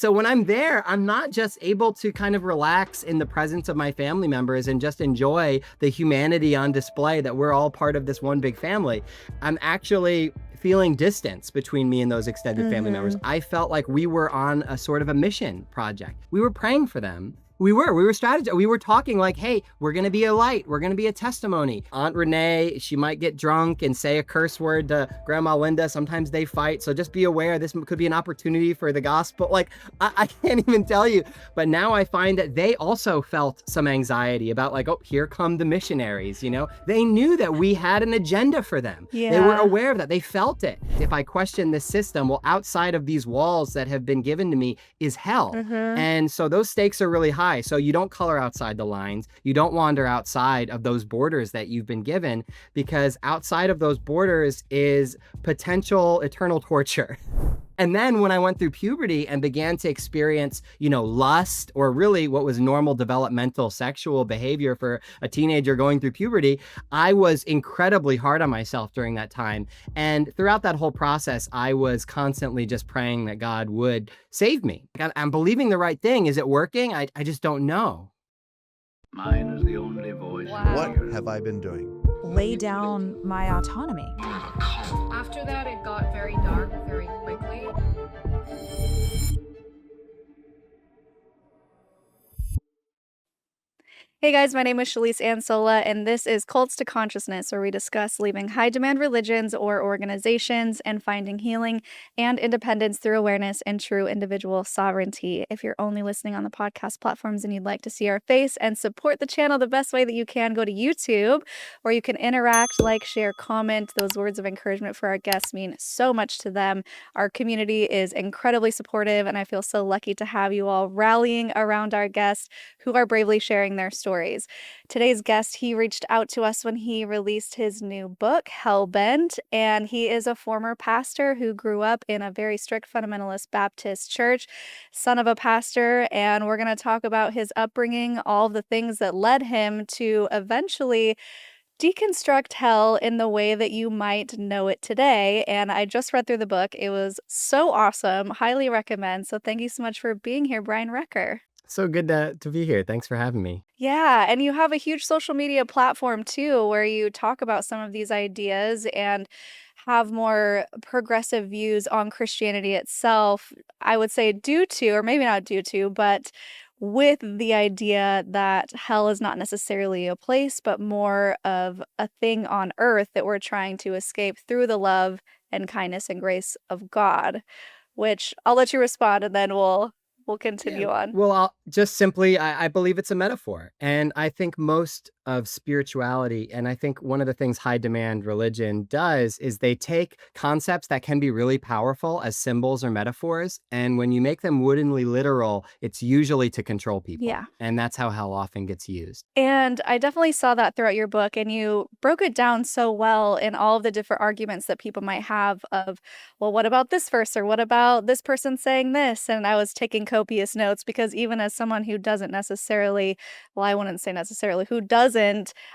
So when I'm there, I'm not just able to kind of relax in the presence of my family members and just enjoy the humanity on display that we're all part of this one big family. I'm actually feeling distance between me and those extended family members. I felt like we were on a sort of a mission project. We were praying for them. We were strategizing. We were talking like, hey, we're going to be a light. We're going to be a testimony. Aunt Renee, she might get drunk and say a curse word to Grandma Linda. Sometimes they fight. So just be aware this could be an opportunity for the gospel. Like, I can't even tell you. But now I find that they also felt some anxiety about like, oh, here come the missionaries. You know, they knew that we had an agenda for them. Yeah. They were aware of that. They felt it. If I question the system, well, outside of these walls that have been given to me is hell. And so those stakes are really high. So you don't color outside the lines. You don't wander outside of those borders that you've been given, because outside of those borders is potential eternal torture. And then when I went through puberty and began to experience, lust, or really what was normal developmental sexual behavior for a teenager going through puberty, I was incredibly hard on myself during that time. And throughout that whole process, I was constantly just praying that God would save me. I'm believing the right thing. Is it working? I just don't know. Mine is the only voice. Wow. What have I been doing? Lay down my autonomy. After that, it got very dark very quickly. Hey guys, my name is Shalise Ansola, and this is Cults to Consciousness, where we discuss leaving high-demand religions or organizations and finding healing and independence through awareness and true individual sovereignty. If you're only listening on the podcast platforms and you'd like to see our face and support the channel the best way that you can, go to YouTube, where you can interact, like, share, comment. Those words of encouragement for our guests mean so much to them. Our community is incredibly supportive, and I feel so lucky to have you all rallying around our guests who are bravely sharing their stories. Today's guest, he reached out to us when he released his new book, Hellbent, and he is a former pastor who grew up in a very strict fundamentalist Baptist church, son of a pastor, and we're going to talk about his upbringing, all the things that led him to eventually deconstruct hell in the way that you might know it today. And I just read through the book. It was so awesome. Highly recommend. So thank you so much for being here, Brian Recker. So good to be here. Thanks for having me. Yeah, and you have a huge social media platform too, where you talk about some of these ideas and have more progressive views on Christianity itself. I would say due to, or maybe not due to, but with the idea that hell is not necessarily a place, but more of a thing on earth that we're trying to escape through the love and kindness and grace of God, which I'll let you respond and then we'll continue on. Well, I believe it's a metaphor. And I think most of spirituality, and I think one of the things high demand religion does is they take concepts that can be really powerful as symbols or metaphors. And when you make them woodenly literal, it's usually to control people. Yeah. And that's how hell often gets used. And I definitely saw that throughout your book, and you broke it down so well in all of the different arguments that people might have of, well, what about this verse, or what about this person saying this? And I was taking copious notes because even as someone who doesn't necessarily, well, I wouldn't say necessarily, who doesn't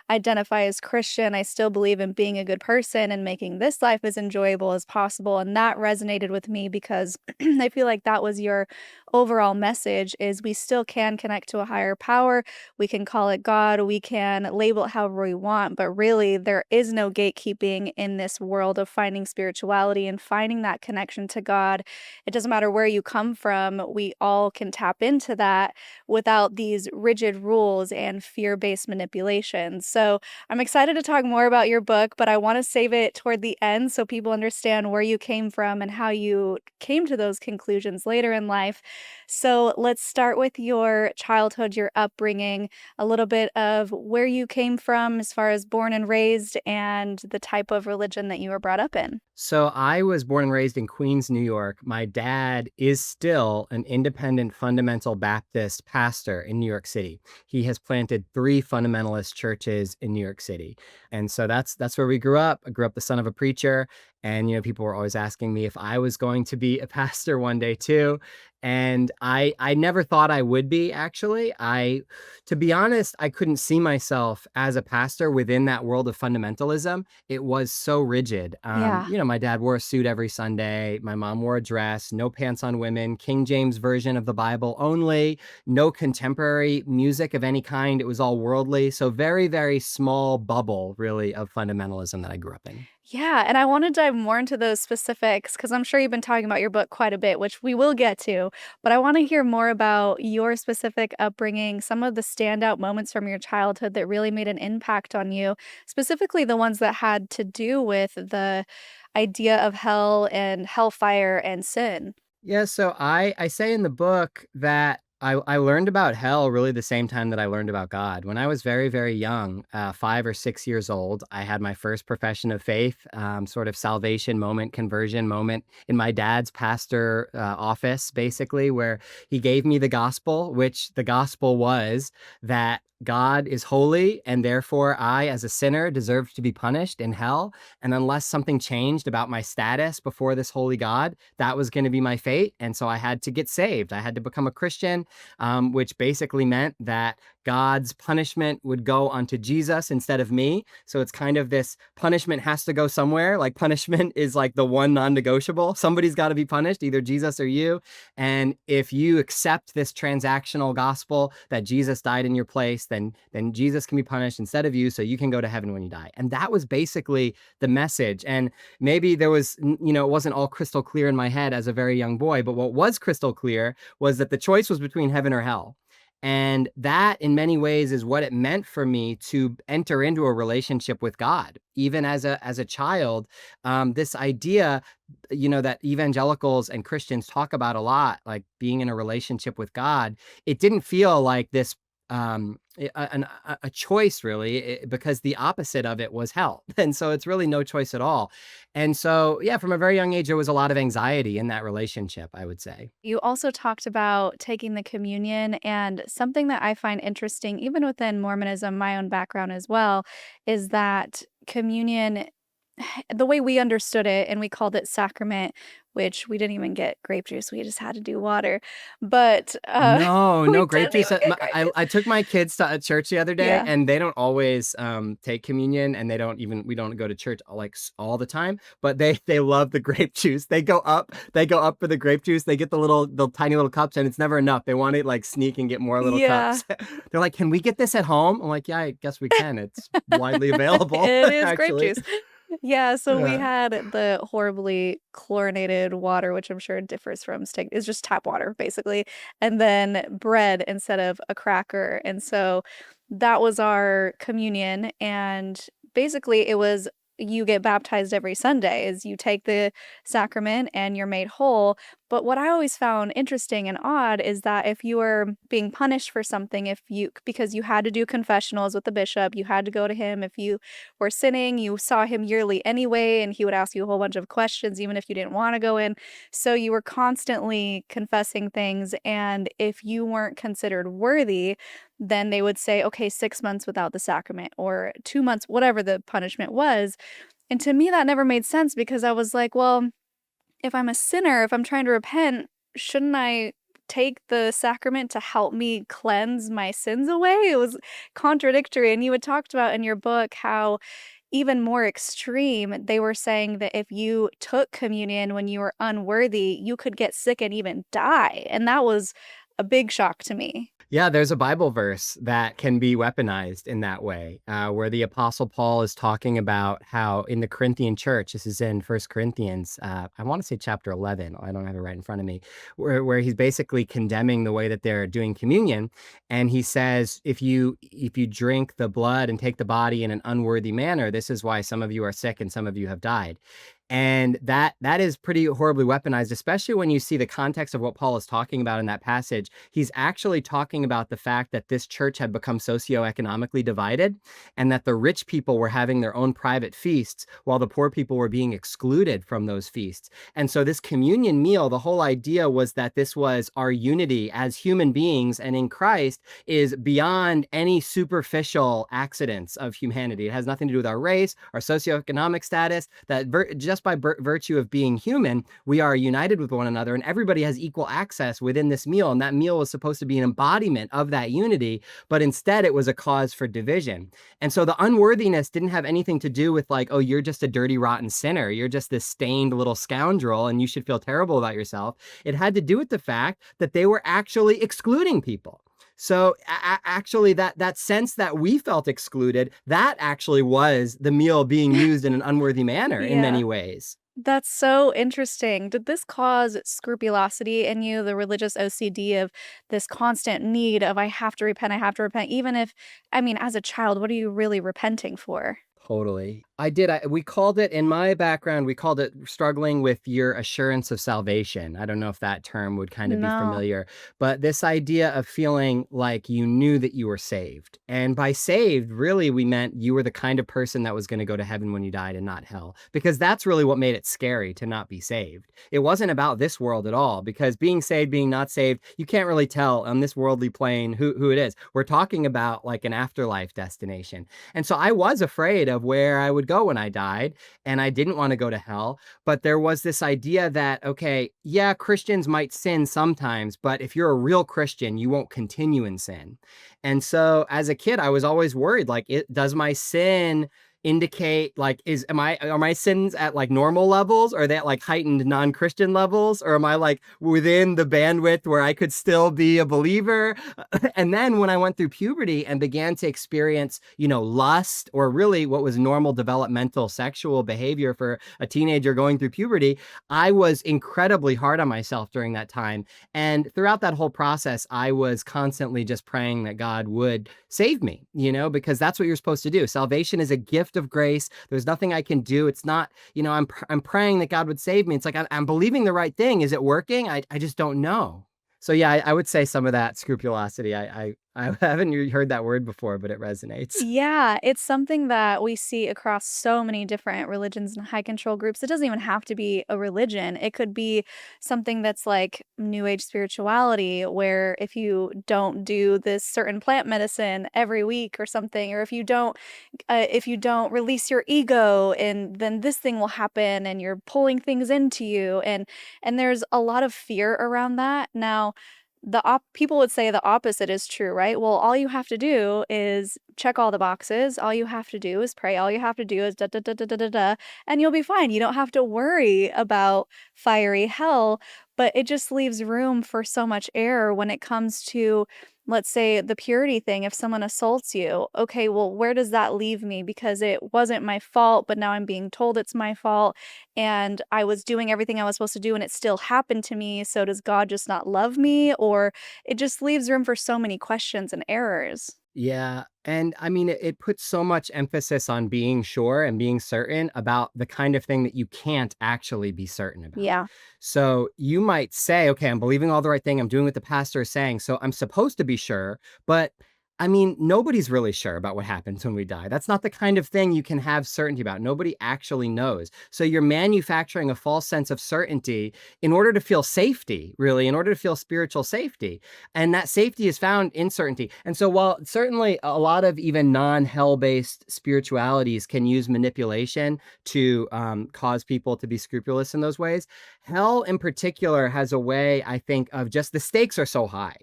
identify as Christian, I still believe in being a good person and making this life as enjoyable as possible. And that resonated with me because I feel like that was your overall message, is we still can connect to a higher power. We can call it God. We can label it however we want, but really there is no gatekeeping in this world of finding spirituality and finding that connection to God. It doesn't matter where you come from. We all can tap into that without these rigid rules and fear-based manipulations. So I'm excited to talk more about your book, but I want to save it toward the end so people understand where you came from and how you came to those conclusions later in life. So let's start with your childhood, your upbringing, a little bit of where you came from as far as born and raised, and the type of religion that you were brought up in. So I was born and raised in Queens, New York. My dad is still an independent fundamental Baptist pastor in New York City. He has planted 3 fundamentalist churches in New York City. And so that's where we grew up. I grew up the son of a preacher. And, people were always asking me if I was going to be a pastor one day too. And I never thought I would be, actually. To be honest, I couldn't see myself as a pastor within that world of fundamentalism. It was so rigid. Yeah. My dad wore a suit every Sunday. My mom wore a dress, no pants on women, King James version of the Bible only, no contemporary music of any kind. It was all worldly. So very, very small bubble, really, of fundamentalism that I grew up in. Yeah, and I want to dive more into those specifics because I'm sure you've been talking about your book quite a bit, which we will get to. But I want to hear more about your specific upbringing, some of the standout moments from your childhood that really made an impact on you, specifically the ones that had to do with the idea of hell and hellfire and sin. Yeah, so I say in the book that I learned about hell really the same time that I learned about God. When I was very, very young, 5 or 6 years old, I had my first profession of faith, sort of salvation moment, conversion moment in my dad's pastor office, basically, where he gave me the gospel, which the gospel was that God is holy, and therefore I, as a sinner, deserve to be punished in hell. And unless something changed about my status before this holy God, that was going to be my fate. And so I had to get saved. I had to become a Christian, which basically meant that God's punishment would go onto Jesus instead of me. So it's kind of this punishment has to go somewhere. Like punishment is like the one non-negotiable. Somebody's got to be punished, either Jesus or you. And if you accept this transactional gospel that Jesus died in your place, then Jesus can be punished instead of you, so you can go to heaven when you die. And that was basically the message. And maybe there was, it wasn't all crystal clear in my head as a very young boy, but what was crystal clear was that the choice was between heaven or hell. And that, in many ways, is what it meant for me to enter into a relationship with God. Even as a child, this idea, that evangelicals and Christians talk about a lot, like being in a relationship with God, it didn't feel like this a choice, really, because the opposite of it was hell. And so it's really no choice at all. And so, yeah, from a very young age, there was a lot of anxiety in that relationship, I would say. You also talked about taking the communion, and something that I find interesting, even within Mormonism, my own background as well, is that communion, the way we understood it, and we called it sacrament, which we didn't even get grape juice, we just had to do water. But No, we no grape didn't juice. even get grape juice. I took my kids to a church the other day, Yeah. and they don't always take communion, and we don't go to church like all the time. But they love the grape juice. They go up for the grape juice. They get the tiny little cups, and it's never enough. They want to like sneak and get more little Yeah. cups. They're like, "Can we get this at home?" I'm like, "Yeah, I guess we can. It's widely available." It is grape Actually. juice. Yeah, so we Yeah. had the horribly chlorinated water, which I'm sure differs from steak. It's just tap water, basically, and then bread instead of a cracker. And so that was our communion. And basically, it was you get baptized every Sunday, is you take the sacrament and you're made whole. But what I always found interesting and odd is that if you were being punished for something, because you had to do confessionals with the bishop, you had to go to him. If you were sinning, you saw him yearly anyway, and he would ask you a whole bunch of questions, even if you didn't want to go in. So you were constantly confessing things. And if you weren't considered worthy, then they would say, okay, 6 months without the sacrament or 2 months, whatever the punishment was. And to me, that never made sense because I was like, well, if I'm a sinner, if I'm trying to repent, shouldn't I take the sacrament to help me cleanse my sins away? It was contradictory. And you had talked about in your book how even more extreme, they were saying that if you took communion when you were unworthy, you could get sick and even die. And that was a big shock to me. Yeah, there's a Bible verse that can be weaponized in that way, where the Apostle Paul is talking about how in the Corinthian church, this is in 1 Corinthians, I want to say chapter 11, I don't have it right in front of me, where he's basically condemning the way that they're doing communion. And he says, if you drink the blood and take the body in an unworthy manner, this is why some of you are sick and some of you have died. And that is pretty horribly weaponized, especially when you see the context of what Paul is talking about in that passage. He's actually talking about the fact that this church had become socioeconomically divided and that the rich people were having their own private feasts while the poor people were being excluded from those feasts. And so this communion meal, the whole idea was that this was our unity as human beings and in Christ is beyond any superficial accidents of humanity. It has nothing to do with our race, our socioeconomic status, that just just by virtue of being human, we are united with one another, and everybody has equal access within this meal. And that meal was supposed to be an embodiment of that unity, but instead it was a cause for division. And so the unworthiness didn't have anything to do with like, oh, you're just a dirty, rotten sinner. You're just this stained little scoundrel and you should feel terrible about yourself. It had to do with the fact that they were actually excluding people. So actually that sense that we felt excluded, that actually was the meal being used in an unworthy manner in many Yeah. ways. That's so interesting. Did this cause scrupulosity in you, the religious OCD of this constant need of, I have to repent, I have to repent, even if, I mean, as a child, what are you really repenting for? Totally. I did. We called it, in my background, we called it struggling with your assurance of salvation. I don't know if that term would kind of be No. familiar, but this idea of feeling like you knew that you were saved. And by saved, really, we meant you were the kind of person that was going to go to heaven when you died and not hell, because that's really what made it scary to not be saved. It wasn't about this world at all, because being saved, being not saved, you can't really tell on this worldly plane who it is. We're talking about like an afterlife destination. And so I was afraid of where I would go when I died, and I didn't want to go to hell. But there was this idea that, okay, yeah, Christians might sin sometimes, but if you're a real Christian, you won't continue in sin. And so as a kid, I was always worried, like, does my sin indicate like are my sins at like normal levels, or are they at like heightened non-Christian levels, or am I like within the bandwidth where I could still be a believer? And then when I went through puberty and began to experience, lust, or really what was normal developmental sexual behavior for a teenager going through puberty, I was incredibly hard on myself during that time. And throughout that whole process, I was constantly just praying that God would save me, because that's what you're supposed to do. Salvation is a gift of grace. There's nothing I can do. It's not, I'm praying that God would save me. It's like, I'm believing the right thing. Is it working? I just don't know. So yeah, I would say some of that scrupulosity. I haven't heard that word before, but it resonates. Yeah, it's something that we see across so many different religions and high control groups. It doesn't even have to be a religion. It could be something that's like new age spirituality, where if you don't do this certain plant medicine every week or something, or if you don't release your ego, and then this thing will happen, and you're pulling things into you, and there's a lot of fear around that. Now, people would say the opposite is true, right? Well, all you have to do is check all the boxes. All you have to do is pray. All you have to do is da da da da da da da, and you'll be fine. You don't have to worry about fiery hell, but it just leaves room for so much error when it comes to, let's say, the purity thing. If someone assaults you, okay, well, where does that leave me? Because it wasn't my fault, but now I'm being told it's my fault, and I was doing everything I was supposed to do, and it still happened to me. So does God just not love me? Or it just leaves room for so many questions and errors. Yeah. And I mean, it puts so much emphasis on being sure and being certain about the kind of thing that you can't actually be certain about. Yeah. So you might say, okay, I'm believing all the right thing. I'm doing what the pastor is saying. So I'm supposed to be sure. But I mean, nobody's really sure about what happens when we die. That's not the kind of thing you can have certainty about. Nobody actually knows. So you're manufacturing a false sense of certainty in order to feel safety, really, in order to feel spiritual safety. And that safety is found in certainty. And so while certainly a lot of even non-hell based spiritualities can use manipulation to cause people to be scrupulous in those ways, hell in particular has a way, I think, of just the stakes are so high,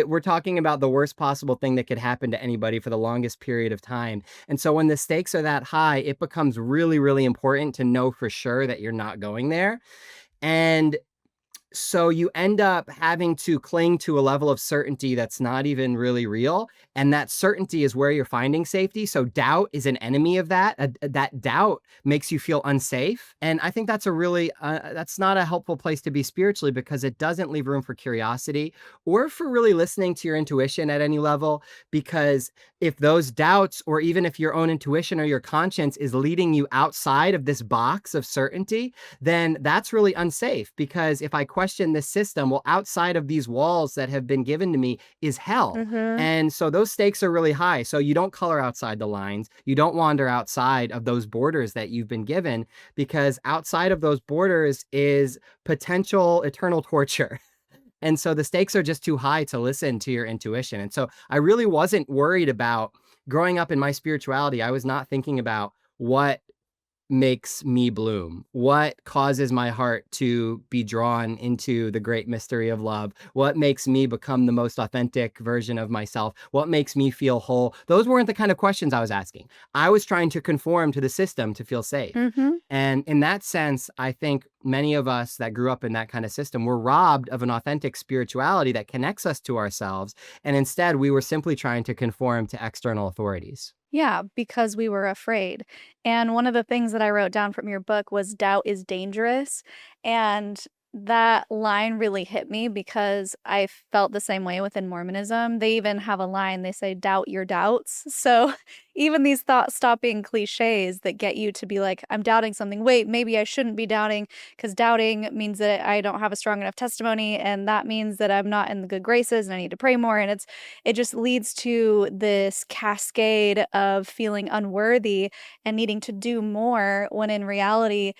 we're talking about the worst possible thing that could happen to anybody for the longest period of time. And so when the stakes are that high, it becomes really, really important to know for sure that you're not going there. And so you end up having to cling to a level of certainty that's not even really real. And that certainty is where you're finding safety. So doubt is an enemy of that. That doubt makes you feel unsafe. And I think that's that's not a helpful place to be spiritually, because it doesn't leave room for curiosity or for really listening to your intuition at any level. Because if those doubts, or even if your own intuition or your conscience is leading you outside of this box of certainty, then that's really unsafe. Because if I question this system, well, outside of these walls that have been given to me is hell. Mm-hmm. And so those stakes are really high. So you don't color outside the lines. You don't wander outside of those borders that you've been given, because outside of those borders is potential eternal torture. And so the stakes are just too high to listen to your intuition. And so I really wasn't worried about growing up in my spirituality. I was not thinking about what makes me bloom? What causes my heart to be drawn into the great mystery of love? What makes me become the most authentic version of myself? What makes me feel whole? Those weren't the kind of questions I was asking. I was trying to conform to the system to feel safe. Mm-hmm. And in that sense, I think many of us that grew up in that kind of system were robbed of an authentic spirituality that connects us to ourselves. And instead, we were simply trying to conform to external authorities. Yeah, because we were afraid. And one of the things that I wrote down from your book was doubt is dangerous. And that line really hit me because I felt the same way within Mormonism. They even have a line, they say, doubt your doubts. So even these thought stopping cliches that get you to be like, I'm doubting something. Wait, maybe I shouldn't be doubting because doubting means that I don't have a strong enough testimony. And that means that I'm not in the good graces and I need to pray more. And it just leads to this cascade of feeling unworthy and needing to do more when in reality,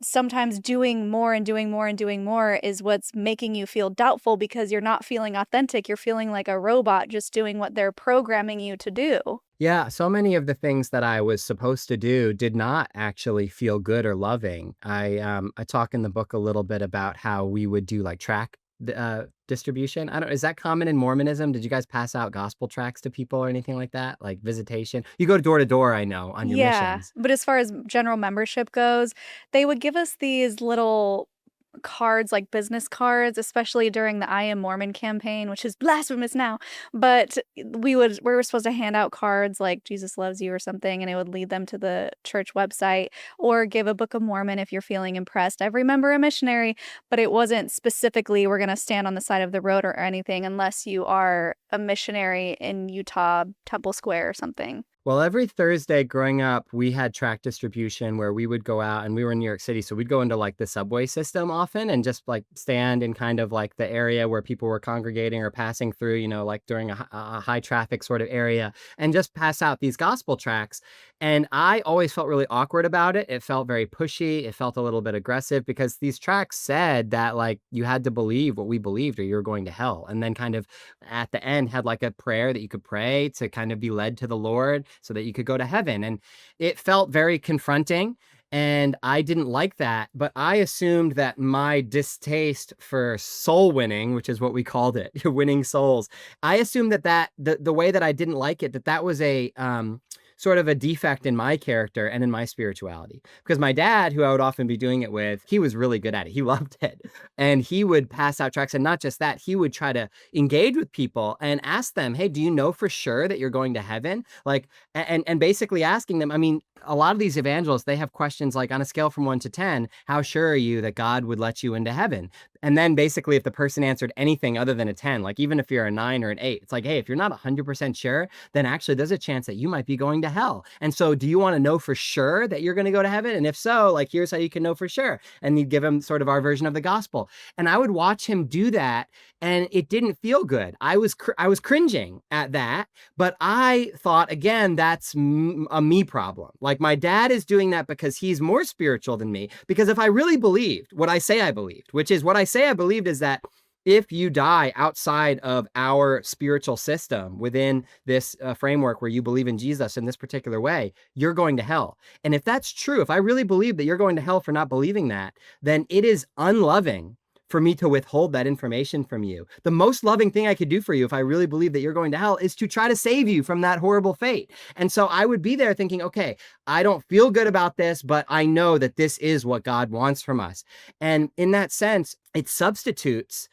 sometimes doing more and doing more and doing more is what's making you feel doubtful because you're not feeling authentic. You're feeling like a robot just doing what they're programming you to do. Yeah, so many of the things that I was supposed to do did not actually feel good or loving. I talk in the book a little bit about how we would do like distribution. I don't Is that common in Mormonism? Did you guys pass out gospel tracts to people or anything like that? Like visitation? You go door to door, I know, on your Yeah, missions. but as far as general membership goes, they would give us these little cards, like business cards, especially during the I Am Mormon campaign, which is blasphemous now. But we were supposed to hand out cards like Jesus loves you or something, and it would lead them to the church website or give a Book of Mormon if you're feeling impressed. Every member a missionary, but it wasn't specifically we're going to stand on the side of the road or anything unless you are a missionary in Utah, Temple Square or something. Well, every Thursday growing up, we had tract distribution where we would go out, and we were in New York City. So we'd go into like the subway system often and just like stand in kind of like the area where people were congregating or passing through, like during a high traffic sort of area, and just pass out these gospel tracts. And I always felt really awkward about it. It felt very pushy. It felt a little bit aggressive because these tracts said that like you had to believe what we believed or you're going to hell. And then kind of at the end had like a prayer that you could pray to kind of be led to the Lord so that you could go to heaven. And it felt very confronting. And I didn't like that, but I assumed that my distaste for soul winning, which is what we called it, winning souls, I assumed that the way that I didn't like it, that was a sort of a defect in my character and in my spirituality. Because my dad, who I would often be doing it with, he was really good at it. He loved it. And he would pass out tracts. And not just that, he would try to engage with people and ask them, hey, do you know for sure that you're going to heaven? Like, and basically asking them, I mean, a lot of these evangelists, they have questions like on a scale from 1 to 10, how sure are you that God would let you into heaven? And then basically if the person answered anything other than a 10, like even if you're a 9 or an 8, it's like, hey, if you're not 100% sure, then actually there's a chance that you might be going to hell. And so do you want to know for sure that you're going to go to heaven? And if so, like, here's how you can know for sure. And you'd give him sort of our version of the gospel. And I would watch him do that, and it didn't feel good. I was cringing at that, but I thought, again, that's a me problem. Like my dad is doing that because he's more spiritual than me. Because if I really believed what I say I believed, which is what I say I believed is that if you die outside of our spiritual system within this framework where you believe in Jesus in this particular way, you're going to hell. And if that's true, if I really believe that you're going to hell for not believing that, then it is unloving for me to withhold that information from you. The most loving thing I could do for you if I really believe that you're going to hell is to try to save you from that horrible fate. And so I would be there thinking, okay, I don't feel good about this, but I know that this is what God wants from us. And in that sense, it substitutes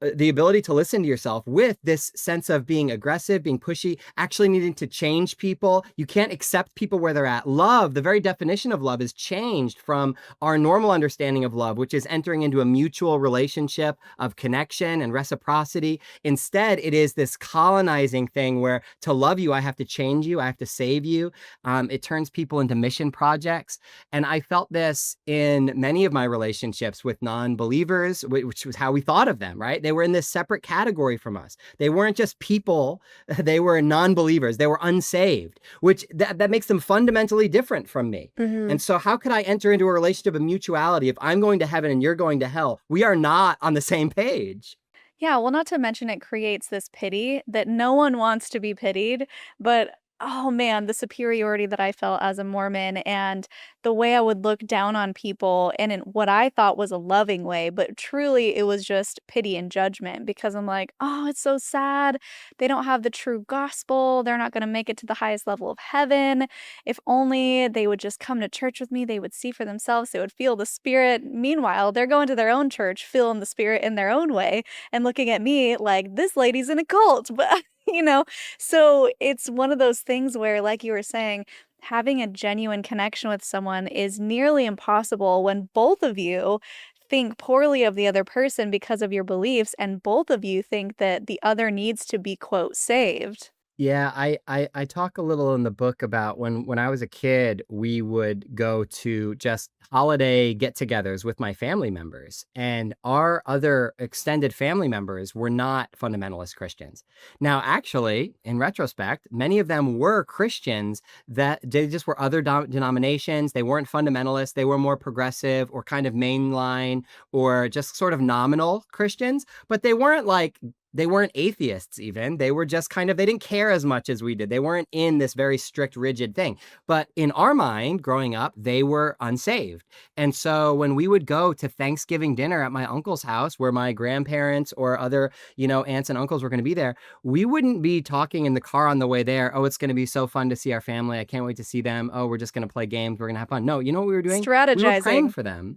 the ability to listen to yourself with this sense of being aggressive, being pushy, actually needing to change people. You can't accept people where they're at. Love, the very definition of love, is changed from our normal understanding of love, which is entering into a mutual relationship of connection and reciprocity. Instead, it is this colonizing thing where to love you, I have to change you, I have to save you. It turns people into mission projects. And I felt this in many of my relationships with non-believers, which was how we thought of them, right? They were in this separate category from us. They weren't just people, they were non-believers, they were unsaved, which that makes them fundamentally different from me. Mm-hmm. And so how could I enter into a relationship of mutuality if I'm going to heaven and you're going to hell? We are not on the same page. Yeah, well, not to mention it creates this pity that no one wants to be pitied, but oh man, the superiority that I felt as a Mormon and the way I would look down on people and in what I thought was a loving way, but truly it was just pity and judgment because I'm like, oh, it's so sad. They don't have the true gospel. They're not going to make it to the highest level of heaven. If only they would just come to church with me, they would see for themselves, they would feel the spirit. Meanwhile, they're going to their own church, feeling the spirit in their own way and looking at me like this lady's in a cult. But you know, so it's one of those things where, like you were saying, having a genuine connection with someone is nearly impossible when both of you think poorly of the other person because of your beliefs, and both of you think that the other needs to be, quote, saved. Yeah, I talk a little in the book about when I was a kid, we would go to just holiday get-togethers with my family members, and our other extended family members were not fundamentalist Christians. Now, actually, in retrospect, many of them were Christians that they just were other denominations. They weren't fundamentalists. They were more progressive or kind of mainline or just sort of nominal Christians, but they weren't atheists even. They were just kind of, they didn't care as much as we did. They weren't in this very strict, rigid thing. But in our mind, growing up, they were unsaved. And so when we would go to Thanksgiving dinner at my uncle's house, where my grandparents or other, aunts and uncles were going to be there, we wouldn't be talking in the car on the way there. Oh, it's going to be so fun to see our family. I can't wait to see them. Oh, we're just going to play games. We're going to have fun. No, you know what we were doing? We were praying Strategizing. for them.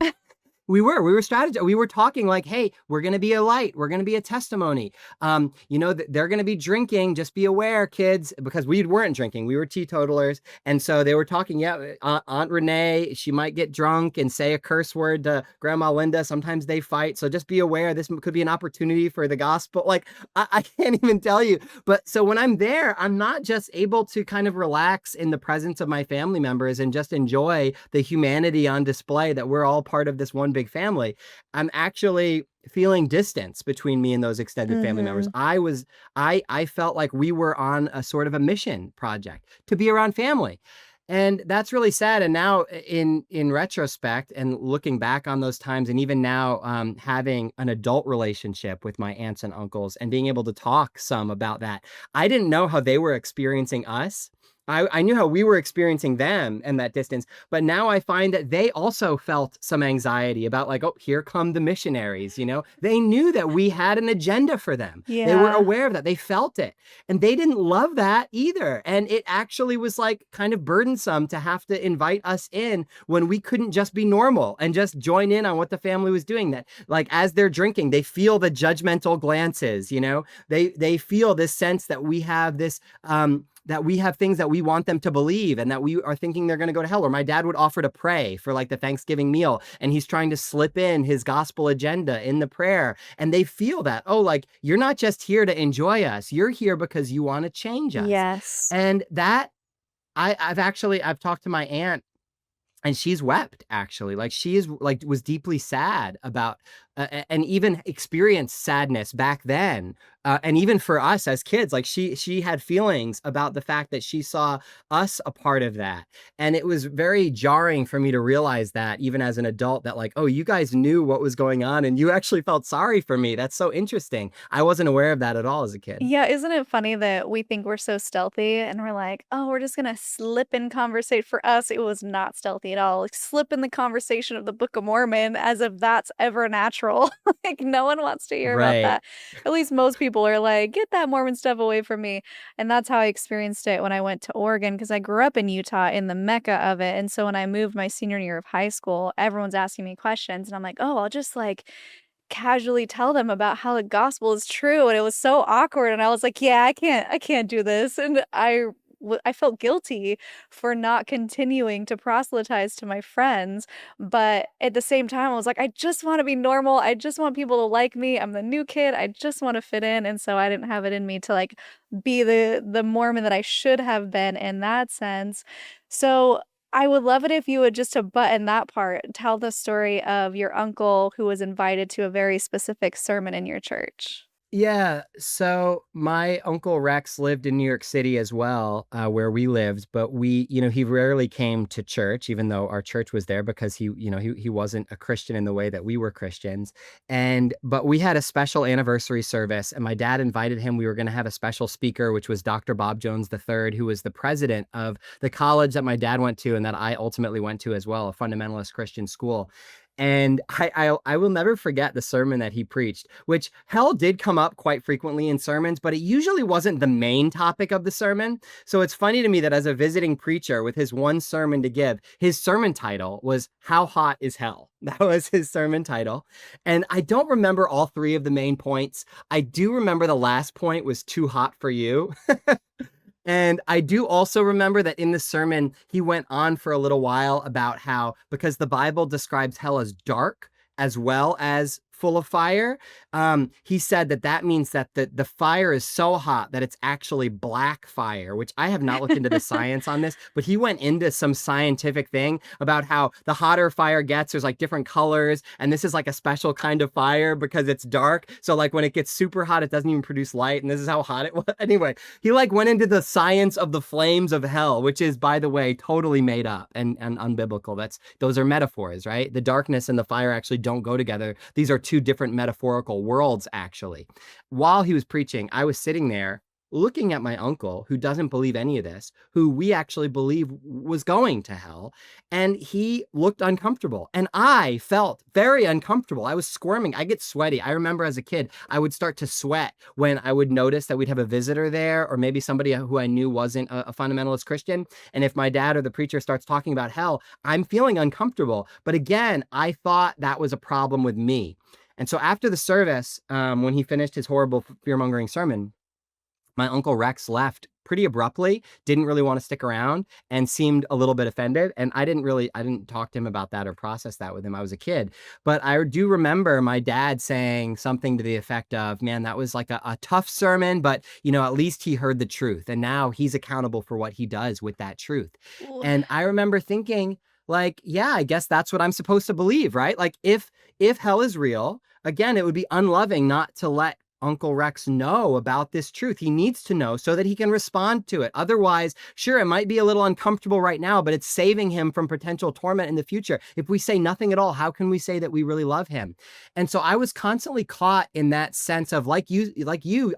We were strategizing. We were talking like, hey, we're going to be a light. We're going to be a testimony. They're going to be drinking. Just be aware, kids, because we weren't drinking. We were teetotalers. And so they were talking. Yeah, Aunt Renee, she might get drunk and say a curse word to Grandma Linda. Sometimes they fight. So just be aware. This could be an opportunity for the gospel. Like, I can't even tell you. But so when I'm there, I'm not just able to kind of relax in the presence of my family members and just enjoy the humanity on display that we're all part of this one big family. I'm actually feeling distance between me and those extended family members. Mhm. I felt like we were on a sort of a mission project to be around family. And that's really sad. And now in retrospect and looking back on those times, and even now having an adult relationship with my aunts and uncles and being able to talk some about that, I didn't know how they were experiencing us. I knew how we were experiencing them and that distance, but now I find that they also felt some anxiety about like, oh, here come the missionaries, They knew that we had an agenda for them. They were Yeah. aware of that. They felt it. And they didn't love that either. And it actually was like kind of burdensome to have to invite us in when we couldn't just be normal and just join in on what the family was doing. That like as they're drinking, they feel the judgmental glances, They feel this sense that we have this that we have things that we want them to believe and that we are thinking they're going to go to hell. Or my dad would offer to pray for like the Thanksgiving meal and he's trying to slip in his gospel agenda in the prayer. And they feel that, oh, like you're not just here to enjoy us. You're here because you want to change us. Yes. And that I've talked to my aunt and she's wept actually. Like she is like was deeply sad about and even experienced sadness back then. And even for us as kids, like she had feelings about the fact that she saw us a part of that. And it was very jarring for me to realize that even as an adult that like, oh, you guys knew what was going on and you actually felt sorry for me. That's so interesting. I wasn't aware of that at all as a kid. Yeah, isn't it funny that we think we're so stealthy and we're like, oh, we're just gonna slip in conversate. For us, it was not stealthy at all. Like, slip in the conversation of the Book of Mormon as if that's ever natural. Like, no one wants to hear about Right. that. At least most people are like, get that Mormon stuff away from me. And that's how I experienced it when I went to Oregon because I grew up in Utah in the mecca of it. And so when I moved my senior year of high school, everyone's asking me questions. And I'm like, oh, I'll just like casually tell them about how the gospel is true, and it was so awkward, and I was like, "Yeah, I can't do this," and I felt guilty for not continuing to proselytize to my friends, but at the same time, I was like, "I just wanna be normal, I just want people to like me, I'm the new kid, I just wanna fit in," and so I didn't have it in me to, like, be the Mormon that I should have been in that sense. So I would love it if you would, just to button that part, tell the story of your uncle who was invited to a very specific sermon in your church. Yeah, so my uncle Rex lived in New York City as well, where we lived, but he rarely came to church, even though our church was there because he wasn't a Christian in the way that we were Christians. But we had a special anniversary service, and my dad invited him. We were going to have a special speaker, which was Dr. Bob Jones III, who was the president of the college that my dad went to and that I ultimately went to as well, a fundamentalist Christian school. And I will never forget the sermon that he preached, which hell did come up quite frequently in sermons, but it usually wasn't the main topic of the sermon. So it's funny to me that as a visiting preacher with his one sermon to give, his sermon title was "How Hot is Hell?" That was his sermon title. And I don't remember all three of the main points. I do remember the last point was "Too hot for you." And I do also remember that in the sermon, he went on for a little while about how, because the Bible describes hell as dark as well as full of fire, he said that means that the fire is so hot that it's actually black fire, which I have not looked into the science on this, but he went into some scientific thing about how the hotter fire gets, there's like different colors, and this is like a special kind of fire because it's dark. So like when it gets super hot, it doesn't even produce light, and this is how hot it was. Anyway, he like went into the science of the flames of hell, which is, by the way, totally made up and unbiblical. Those are metaphors, right? The darkness and the fire actually don't go together. These are two different metaphorical worlds, actually. While he was preaching, I was sitting there looking at my uncle, who doesn't believe any of this, who we actually believe was going to hell, and he looked uncomfortable. And I felt very uncomfortable. I was squirming. I get sweaty. I remember as a kid, I would start to sweat when I would notice that we'd have a visitor there, or maybe somebody who I knew wasn't a fundamentalist Christian. And if my dad or the preacher starts talking about hell, I'm feeling uncomfortable. But again, I thought that was a problem with me. And so after the service, when he finished his horrible fear-mongering sermon, my uncle Rex left pretty abruptly, didn't really want to stick around, and seemed a little bit offended. And I didn't talk to him about that or process that with him. I was a kid. But I do remember my dad saying something to the effect of, man, that was like a tough sermon, but at least he heard the truth. And now he's accountable for what he does with that truth. Ooh. And I remember thinking, like, yeah, I guess that's what I'm supposed to believe, right? Like if hell is real, again, it would be unloving not to let Uncle Rex know about this truth. He needs to know so that he can respond to it. Otherwise, sure, it might be a little uncomfortable right now, but it's saving him from potential torment in the future. If we say nothing at all, how can we say that we really love him? And so I was constantly caught in that sense of like you,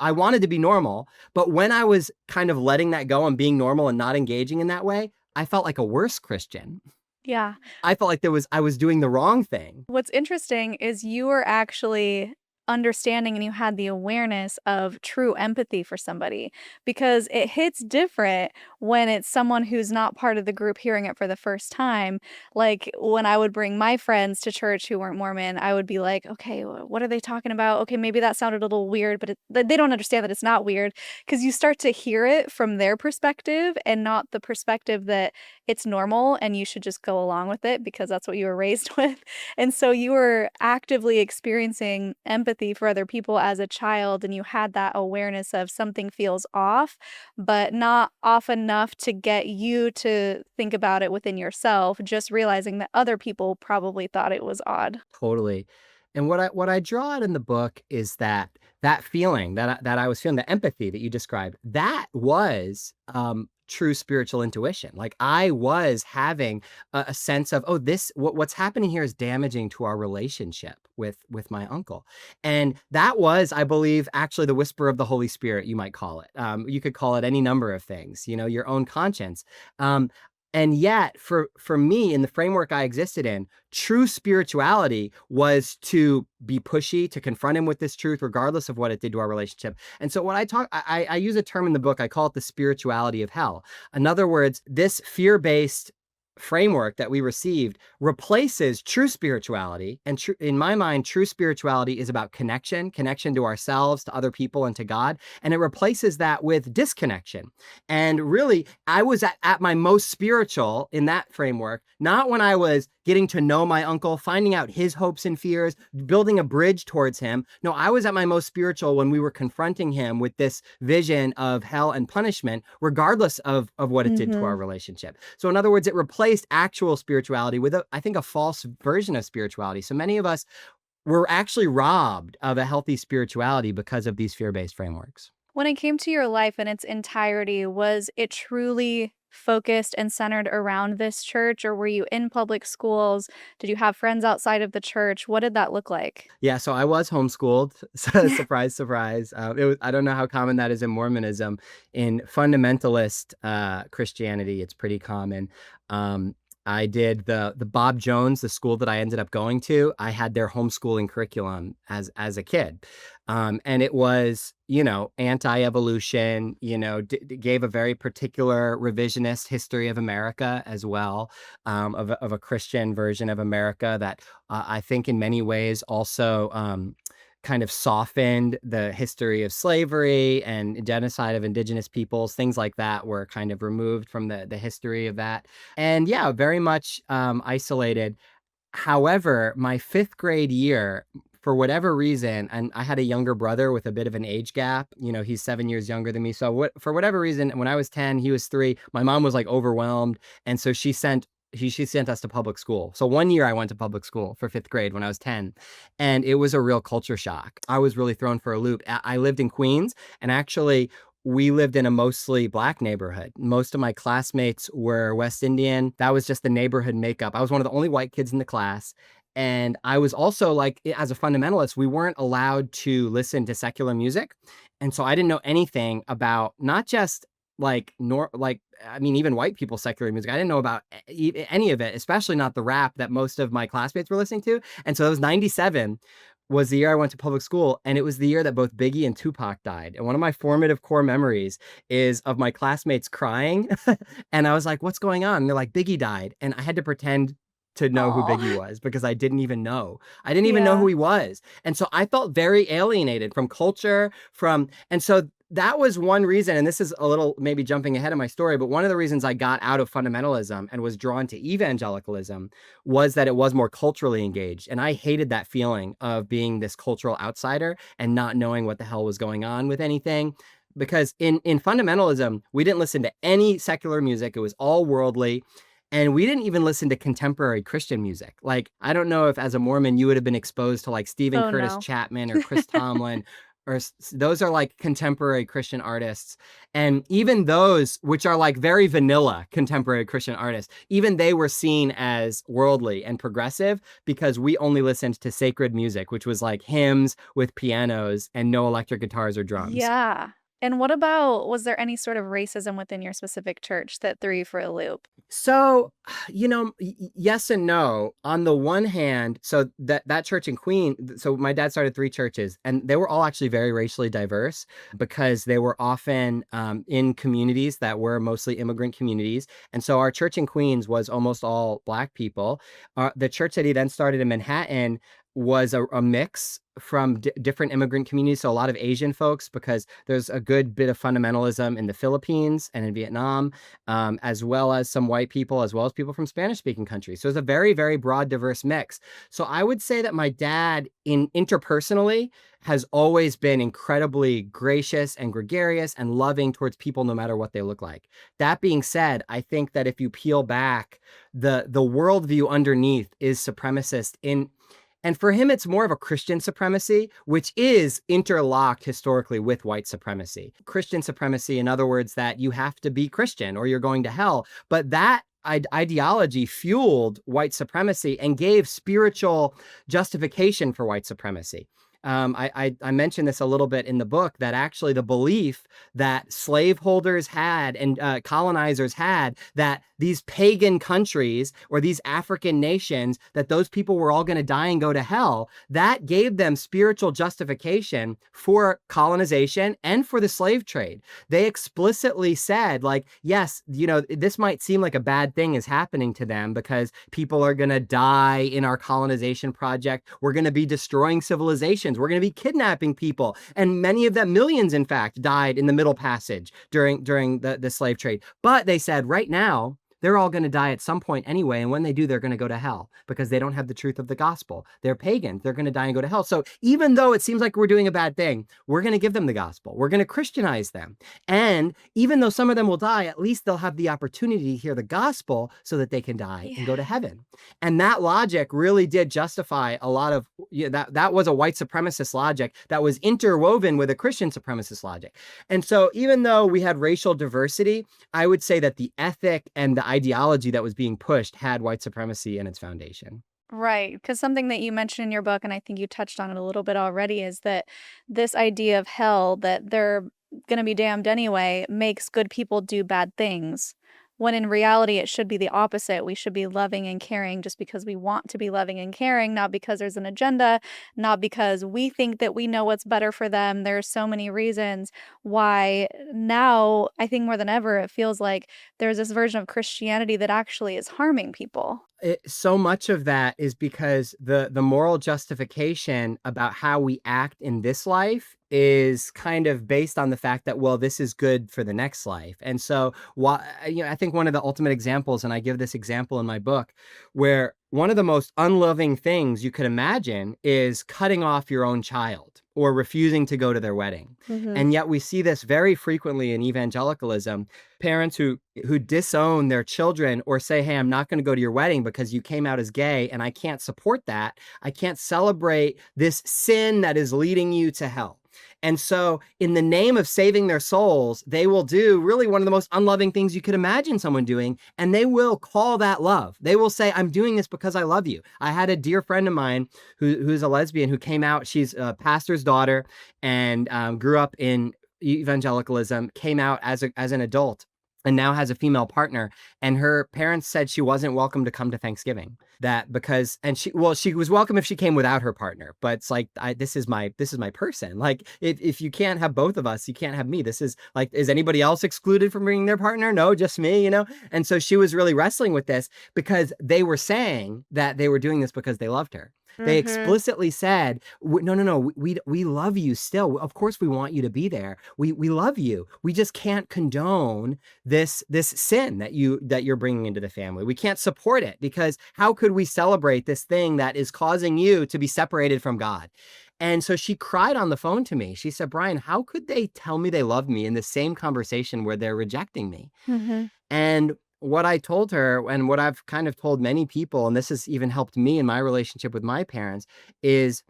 I wanted to be normal, but when I was kind of letting that go and being normal and not engaging in that way, I felt like a worse Christian. Yeah. I felt like I was doing the wrong thing. What's interesting is you were actually understanding and you had the awareness of true empathy for somebody, because it hits different when it's someone who's not part of the group hearing it for the first time. Like when I would bring my friends to church who weren't Mormon, I would be like, okay, what are they talking about? Okay, maybe that sounded a little weird, but they don't understand that it's not weird, because you start to hear it from their perspective and not the perspective that it's normal and you should just go along with it because that's what you were raised with. And so you were actively experiencing empathy for other people as a child, and you had that awareness of something feels off, but not off enough to get you to think about it within yourself, just realizing that other people probably thought it was odd. Totally. And what I draw out in the book is that feeling that I was feeling, the empathy that you described, that was true spiritual intuition. Like I was having a sense of, oh, what's happening here is damaging to our relationship with my uncle. And that was, I believe, actually the whisper of the Holy Spirit, you might call it. You could call it any number of things, your own conscience. And yet, for me, in the framework I existed in, true spirituality was to be pushy, to confront him with this truth, regardless of what it did to our relationship. And so when I use a term in the book, I call it the spirituality of hell. In other words, this fear-based framework that we received replaces true spirituality. And in my mind, true spirituality is about connection to ourselves, to other people, and to God. And it replaces that with disconnection. And really, I was at my most spiritual in that framework, not when I was getting to know my uncle, finding out his hopes and fears, building a bridge towards him. No, I was at my most spiritual when we were confronting him with this vision of hell and punishment, regardless of what it did to our relationship. So in other words, it replaced actual spirituality with, I think, a false version of spirituality. So many of us we're actually robbed of a healthy spirituality because of these fear-based frameworks. When it came to your life in its entirety, was it truly focused and centered around this church, or were you in public schools? Did you have friends outside of the church? What did that look like? Yeah, so I was homeschooled. So surprise, surprise. I don't know how common that is in Mormonism. In fundamentalist Christianity, it's pretty common. I did the Bob Jones, the school that I ended up going to. I had their homeschooling curriculum as a kid, and it was, anti-evolution. Gave a very particular revisionist history of America as well, of a Christian version of America that I think in many ways also kind of softened the history of slavery and genocide of indigenous peoples. Things like that were kind of removed from the history of that. And yeah, very much isolated. However, my fifth grade year, for whatever reason, and I had a younger brother with a bit of an age gap. He's 7 years younger than me. So for whatever reason, when I was 10, he was 3. My mom was like overwhelmed, and so she sent us to public school. So one year I went to public school for fifth grade when I was 10, and it was a real culture shock. I was really thrown for a loop. I lived in Queens, and actually we lived in a mostly Black neighborhood. Most of my classmates were West Indian. That was just the neighborhood makeup. I was one of the only white kids in the class. And I was also, like, as a fundamentalist, we weren't allowed to listen to secular music. And so I didn't know anything about not just even white people's secular music. I didn't know about any of it, especially not the rap that most of my classmates were listening to. And so it was 97 was the year I went to public school, and it was the year that both Biggie and Tupac died. And one of my formative core memories is of my classmates crying. And I was like, what's going on? And they're like, Biggie died. And I had to pretend to know who Biggie was because I didn't even know. I didn't even know who he was. And so I felt very alienated from culture, and so that was one reason, and this is a little maybe jumping ahead of my story, but one of the reasons I got out of fundamentalism and was drawn to evangelicalism was that it was more culturally engaged. And I hated that feeling of being this cultural outsider and not knowing what the hell was going on with anything. Because in fundamentalism, we didn't listen to any secular music. It was all worldly. And we didn't even listen to contemporary Christian music. Like, I don't know if as a Mormon, you would have been exposed to like Stephen Curtis No. Chapman or Chris Tomlin, or those are like contemporary Christian artists. And even those, which are like very vanilla contemporary Christian artists, even they were seen as worldly and progressive because we only listened to sacred music, which was like hymns with pianos and no electric guitars or drums. Yeah. And was there any sort of racism within your specific church that threw you for a loop? So, yes and no. On the one hand, so that church in Queens, so my dad started 3 churches, and they were all actually very racially diverse because they were often in communities that were mostly immigrant communities. And so our church in Queens was almost all Black people. The church that he then started in Manhattan was a mix from different immigrant communities. So a lot of Asian folks, because there's a good bit of fundamentalism in the Philippines and in Vietnam, as well as some white people, as well as people from Spanish-speaking countries. So it's a very, very broad, diverse mix. So I would say that my dad, interpersonally, has always been incredibly gracious and gregarious and loving towards people, no matter what they look like. That being said, I think that if you peel back, the worldview underneath is supremacist and for him, it's more of a Christian supremacy, which is interlocked historically with white supremacy. Christian supremacy, in other words, that you have to be Christian or you're going to hell. But that ideology fueled white supremacy and gave spiritual justification for white supremacy. I mentioned this a little bit in the book, that actually the belief that slaveholders had and colonizers had, that these pagan countries or these African nations, that those people were all going to die and go to hell, that gave them spiritual justification for colonization and for the slave trade. They explicitly said, like, yes, this might seem like a bad thing is happening to them because people are going to die in our colonization project. We're going to be destroying civilizations. We're going to be kidnapping people. And many of them, millions, in fact, died in the Middle Passage during the slave trade. But they said, right now, they're all going to die at some point anyway. And when they do, they're going to go to hell because they don't have the truth of the gospel. They're pagans. They're going to die and go to hell. So even though it seems like we're doing a bad thing, we're going to give them the gospel. We're going to Christianize them. And even though some of them will die, at least they'll have the opportunity to hear the gospel so that they can die and go to heaven. And that logic really did justify a lot of that was a white supremacist logic that was interwoven with a Christian supremacist logic. And so even though we had racial diversity, I would say that the ethic and the ideology that was being pushed had white supremacy in its foundation. Right. Because something that you mentioned in your book, and I think you touched on it a little bit already, is that this idea of hell, that they're going to be damned anyway, makes good people do bad things. When in reality, it should be the opposite. We should be loving and caring just because we want to be loving and caring, not because there's an agenda, not because we think that we know what's better for them. There are so many reasons why now, I think more than ever, it feels like there's this version of Christianity that actually is harming people. So much of that is because the moral justification about how we act in this life is kind of based on the fact that, well, this is good for the next life. And so I think one of the ultimate examples, and I give this example in my book, where one of the most unloving things you could imagine is cutting off your own child or refusing to go to their wedding. And yet we see this very frequently in evangelicalism. Parents who disown their children or say, hey, I'm not going to go to your wedding because you came out as gay and I can't support that. I can't celebrate this sin that is leading you to hell. And so in the name of saving their souls, they will do really one of the most unloving things you could imagine someone doing. And they will call that love. They will say, I'm doing this because I love you. I had a dear friend of mine who's a lesbian who came out. She's a pastor's daughter and grew up in evangelicalism, came out as an adult and now has a female partner. And her parents said she wasn't welcome to come to Thanksgiving. She was welcome if she came without her partner. But it's like, this is my person. Like, if you can't have both of us, you can't have me. This is like, is anybody else excluded from bringing their partner? No, just me, And so she was really wrestling with this because they were saying that they were doing this because they loved her. They explicitly said, no, we love you still. Of course, we want you to be there. We love you. We just can't condone this sin that you're bringing into the family. We can't support it because how could we celebrate this thing that is causing you to be separated from God? And so she cried on the phone to me. She said, Brian, how could they tell me they love me in the same conversation where they're rejecting me? And what I told her, and what I've kind of told many people, and this has even helped me in my relationship with my parents, is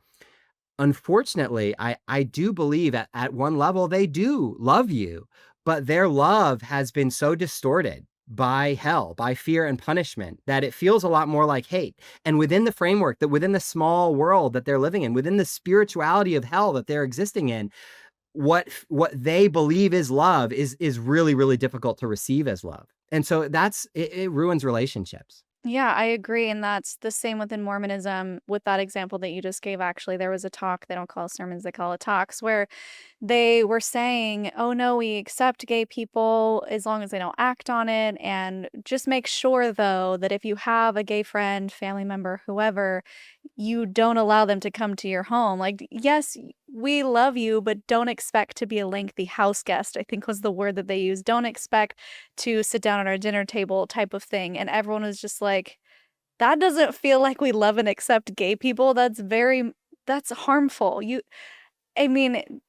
unfortunately, I do believe at one level they do love you, but their love has been so distorted by hell, by fear and punishment, that it feels a lot more like hate. And within the framework, that within the small world that they're living in, within the spirituality of hell that they're existing in, what they believe is love is really, really difficult to receive as love. And so it ruins relationships. Yeah, I agree. And that's the same within Mormonism. With that example that you just gave, actually, there was a talk. They don't call it sermons, they call it talks, where they were saying, oh no, we accept gay people as long as they don't act on it. And just make sure, though, that if you have a gay friend, family member, whoever, you don't allow them to come to your home. Like, yes, we love you, but don't expect to be a lengthy house guest, I think was the word that they used. Don't expect to sit down at our dinner table type of thing. And everyone was just like, that doesn't feel like we love and accept gay people. That's harmful. I mean,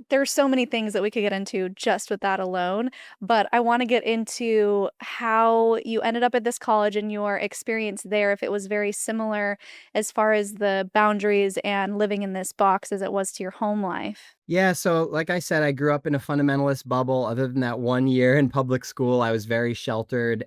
there's so many things that we could get into just with that alone, but I want to get into how you ended up at this college and your experience there, if it was very similar as far as the boundaries and living in this box as it was to your home life. Yeah, so like I said, I grew up in a fundamentalist bubble. Other than that 1 year in public school, I was very sheltered.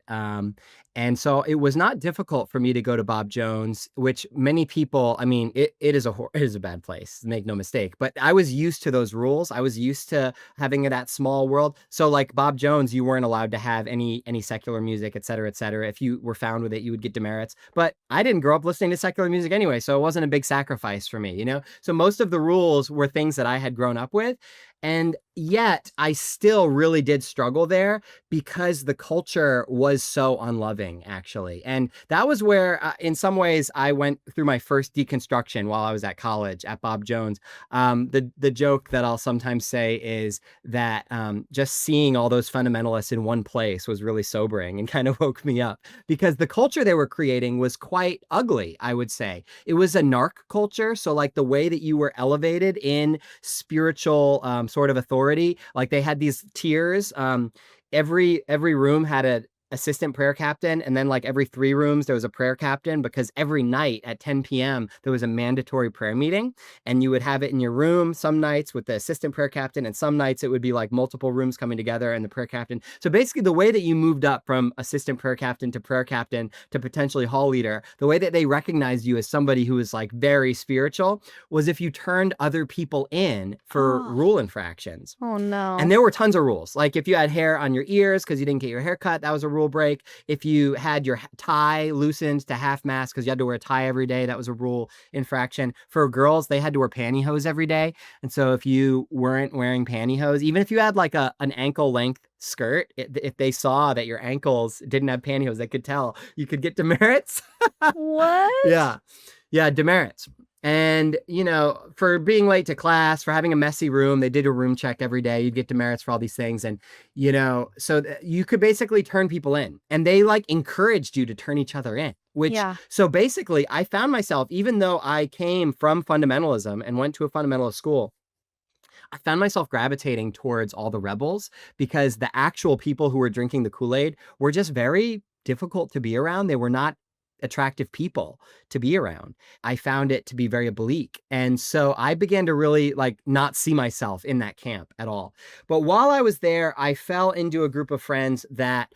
And so it was not difficult for me to go to Bob Jones, which many people, I mean, it is a bad place, make no mistake. But I was used to those rules. I was used to having that small world. So like Bob Jones, you weren't allowed to have any secular music, et cetera, et cetera. If you were found with it, you would get demerits. But I didn't grow up listening to secular music anyway, so it wasn't a big sacrifice for me, So most of the rules were things that I had grown up with. And yet I still really did struggle there because the culture was so unloving, actually. And that was where, in some ways, I went through my first deconstruction while I was at college at Bob Jones. The joke that I'll sometimes say is that just seeing all those fundamentalists in one place was really sobering and kind of woke me up because the culture they were creating was quite ugly, I would say. It was a narc culture. So like the way that you were elevated in spiritual sort of authority, like they had these tiers. Every room had a assistant prayer captain, and then like every 3 rooms there was a prayer captain, because every night at 10 p.m. there was a mandatory prayer meeting, and you would have it in your room some nights with the assistant prayer captain, and some nights it would be like multiple rooms coming together and the prayer captain. So basically the way that you moved up from assistant prayer captain to potentially hall leader, the way that they recognized you as somebody who was like very spiritual was if you turned other people in for Oh. rule infractions. Oh no. And there were tons of rules. Like if you had hair on your ears because you didn't get your hair cut, that was a rule break. If you had your tie loosened to half mast because you had to wear a tie every day, that was a rule infraction. For girls, they had to wear pantyhose every day. And so if you weren't wearing pantyhose, even if you had like an ankle length skirt, if they saw that your ankles didn't have pantyhose, they could tell. You could get demerits. What? Yeah. Yeah, demerits. And, for being late to class, for having a messy room, they did a room check every day. You'd get demerits for all these things. And, so you could basically turn people in, and they like encouraged you to turn each other in, Yeah. so basically I found myself, even though I came from fundamentalism and went to a fundamentalist school, I found myself gravitating towards all the rebels because the actual people who were drinking the Kool-Aid were just very difficult to be around. They were not attractive people to be around. I found it to be very oblique. And so I began to really like not see myself in that camp at all. But while I was there, I fell into a group of friends that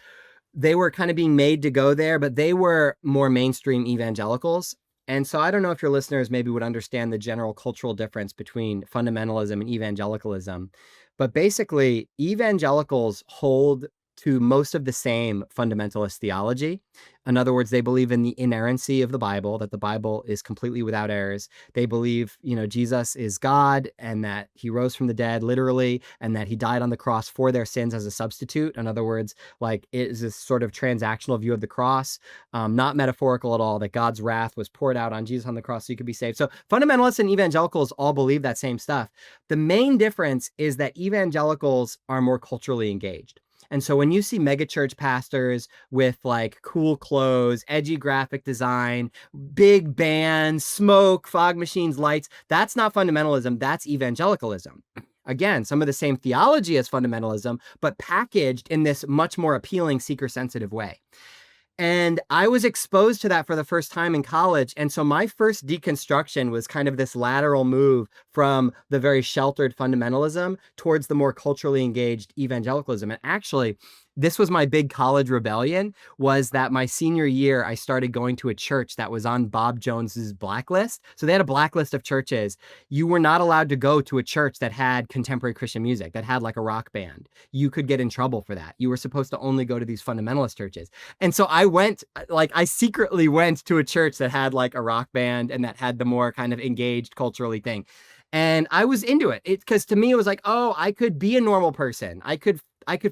they were kind of being made to go there, but they were more mainstream evangelicals. And so I don't know if your listeners maybe would understand the general cultural difference between fundamentalism and evangelicalism. But basically, evangelicals hold to most of the same fundamentalist theology. In other words, they believe in the inerrancy of the Bible, that the Bible is completely without errors. They believe, Jesus is God and that he rose from the dead literally, and that he died on the cross for their sins as a substitute. In other words, like it is this sort of transactional view of the cross, not metaphorical at all, that God's wrath was poured out on Jesus on the cross so you could be saved. So fundamentalists and evangelicals all believe that same stuff. The main difference is that evangelicals are more culturally engaged. And so when you see megachurch pastors with like cool clothes, edgy graphic design, big bands, smoke, fog machines, lights, that's not fundamentalism, that's evangelicalism. Again, some of the same theology as fundamentalism, but packaged in this much more appealing, seeker-sensitive way. And I was exposed to that for the first time in college. And so my first deconstruction was kind of this lateral move from the very sheltered fundamentalism towards the more culturally engaged evangelicalism. And actually, this was my big college rebellion, was that my senior year, I started going to a church that was on Bob Jones's blacklist. So they had a blacklist of churches. You were not allowed to go to a church that had contemporary Christian music, that had like a rock band. You could get in trouble for that. You were supposed to only go to these fundamentalist churches. And so I secretly went to a church that had like a rock band and that had the more kind of engaged culturally thing. And I was into it because to me, it was like, oh, I could be a normal person. I could